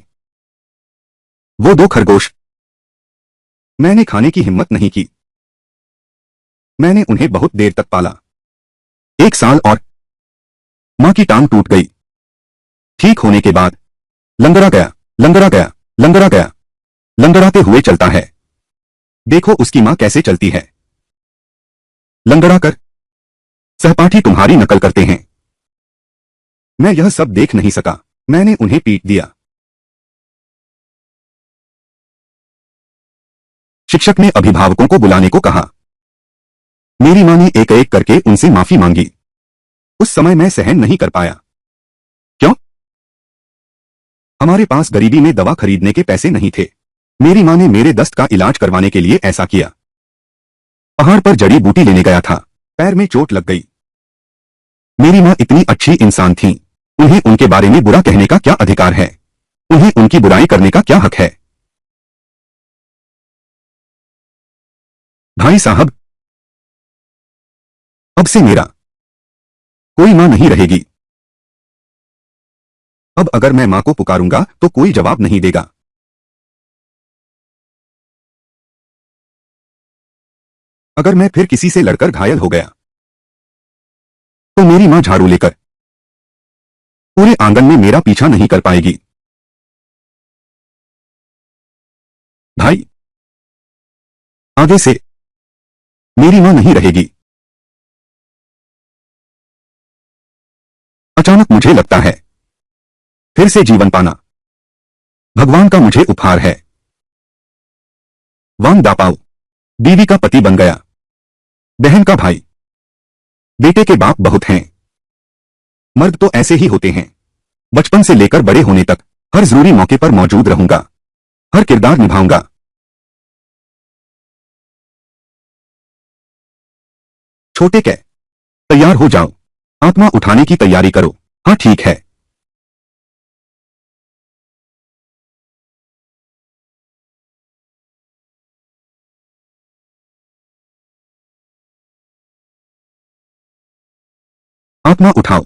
वो 2 खरगोश, मैंने खाने की हिम्मत नहीं की। मैंने उन्हें बहुत देर तक पाला। 1 साल और मां की टांग टूट गई। ठीक होने के बाद लंगड़ा गया, लंगड़ा गया, लंगड़ा गया, लंगड़ाते हुए चलता है। देखो उसकी मां कैसे चलती है, लंगड़ा कर। सहपाठी तुम्हारी नकल करते हैं। मैं यह सब देख नहीं सका, मैंने उन्हें पीट दिया। शिक्षक ने अभिभावकों को बुलाने को कहा। मेरी मां ने एक एक करके उनसे माफी मांगी। उस समय मैं सहन नहीं कर पाया। क्यों? हमारे पास गरीबी में दवा खरीदने के पैसे नहीं थे। मेरी मां ने मेरे दस्त का इलाज करवाने के लिए ऐसा किया। पहाड़ पर जड़ी बूटी लेने गया था, पैर में चोट लग गई। मेरी मां इतनी अच्छी इंसान थी, उन्हें उनके बारे में बुरा कहने का क्या अधिकार है? उन्हें उनकी बुराई करने का क्या हक है? भाई साहब, अब से मेरा कोई मां नहीं रहेगी। अब अगर मैं मां को पुकारूंगा तो कोई जवाब नहीं देगा। अगर मैं फिर किसी से लड़कर घायल हो गया तो मेरी मां झाड़ू लेकर पूरे आंगन में मेरा पीछा नहीं कर पाएगी। भाई, आगे से मेरी मां नहीं रहेगी। अचानक मुझे लगता है फिर से जीवन पाना भगवान का मुझे उपहार है। वांग दापाओ बीवी का पति बन गया, बहन का भाई, बेटे के बाप बहुत हैं। मर्द तो ऐसे ही होते हैं। बचपन से लेकर बड़े होने तक हर जरूरी मौके पर मौजूद रहूंगा, हर किरदार निभाऊंगा। छोटे कै, तैयार हो जाओ, आत्मा उठाने की तैयारी करो। हाँ ठीक है। आत्मा उठाओ।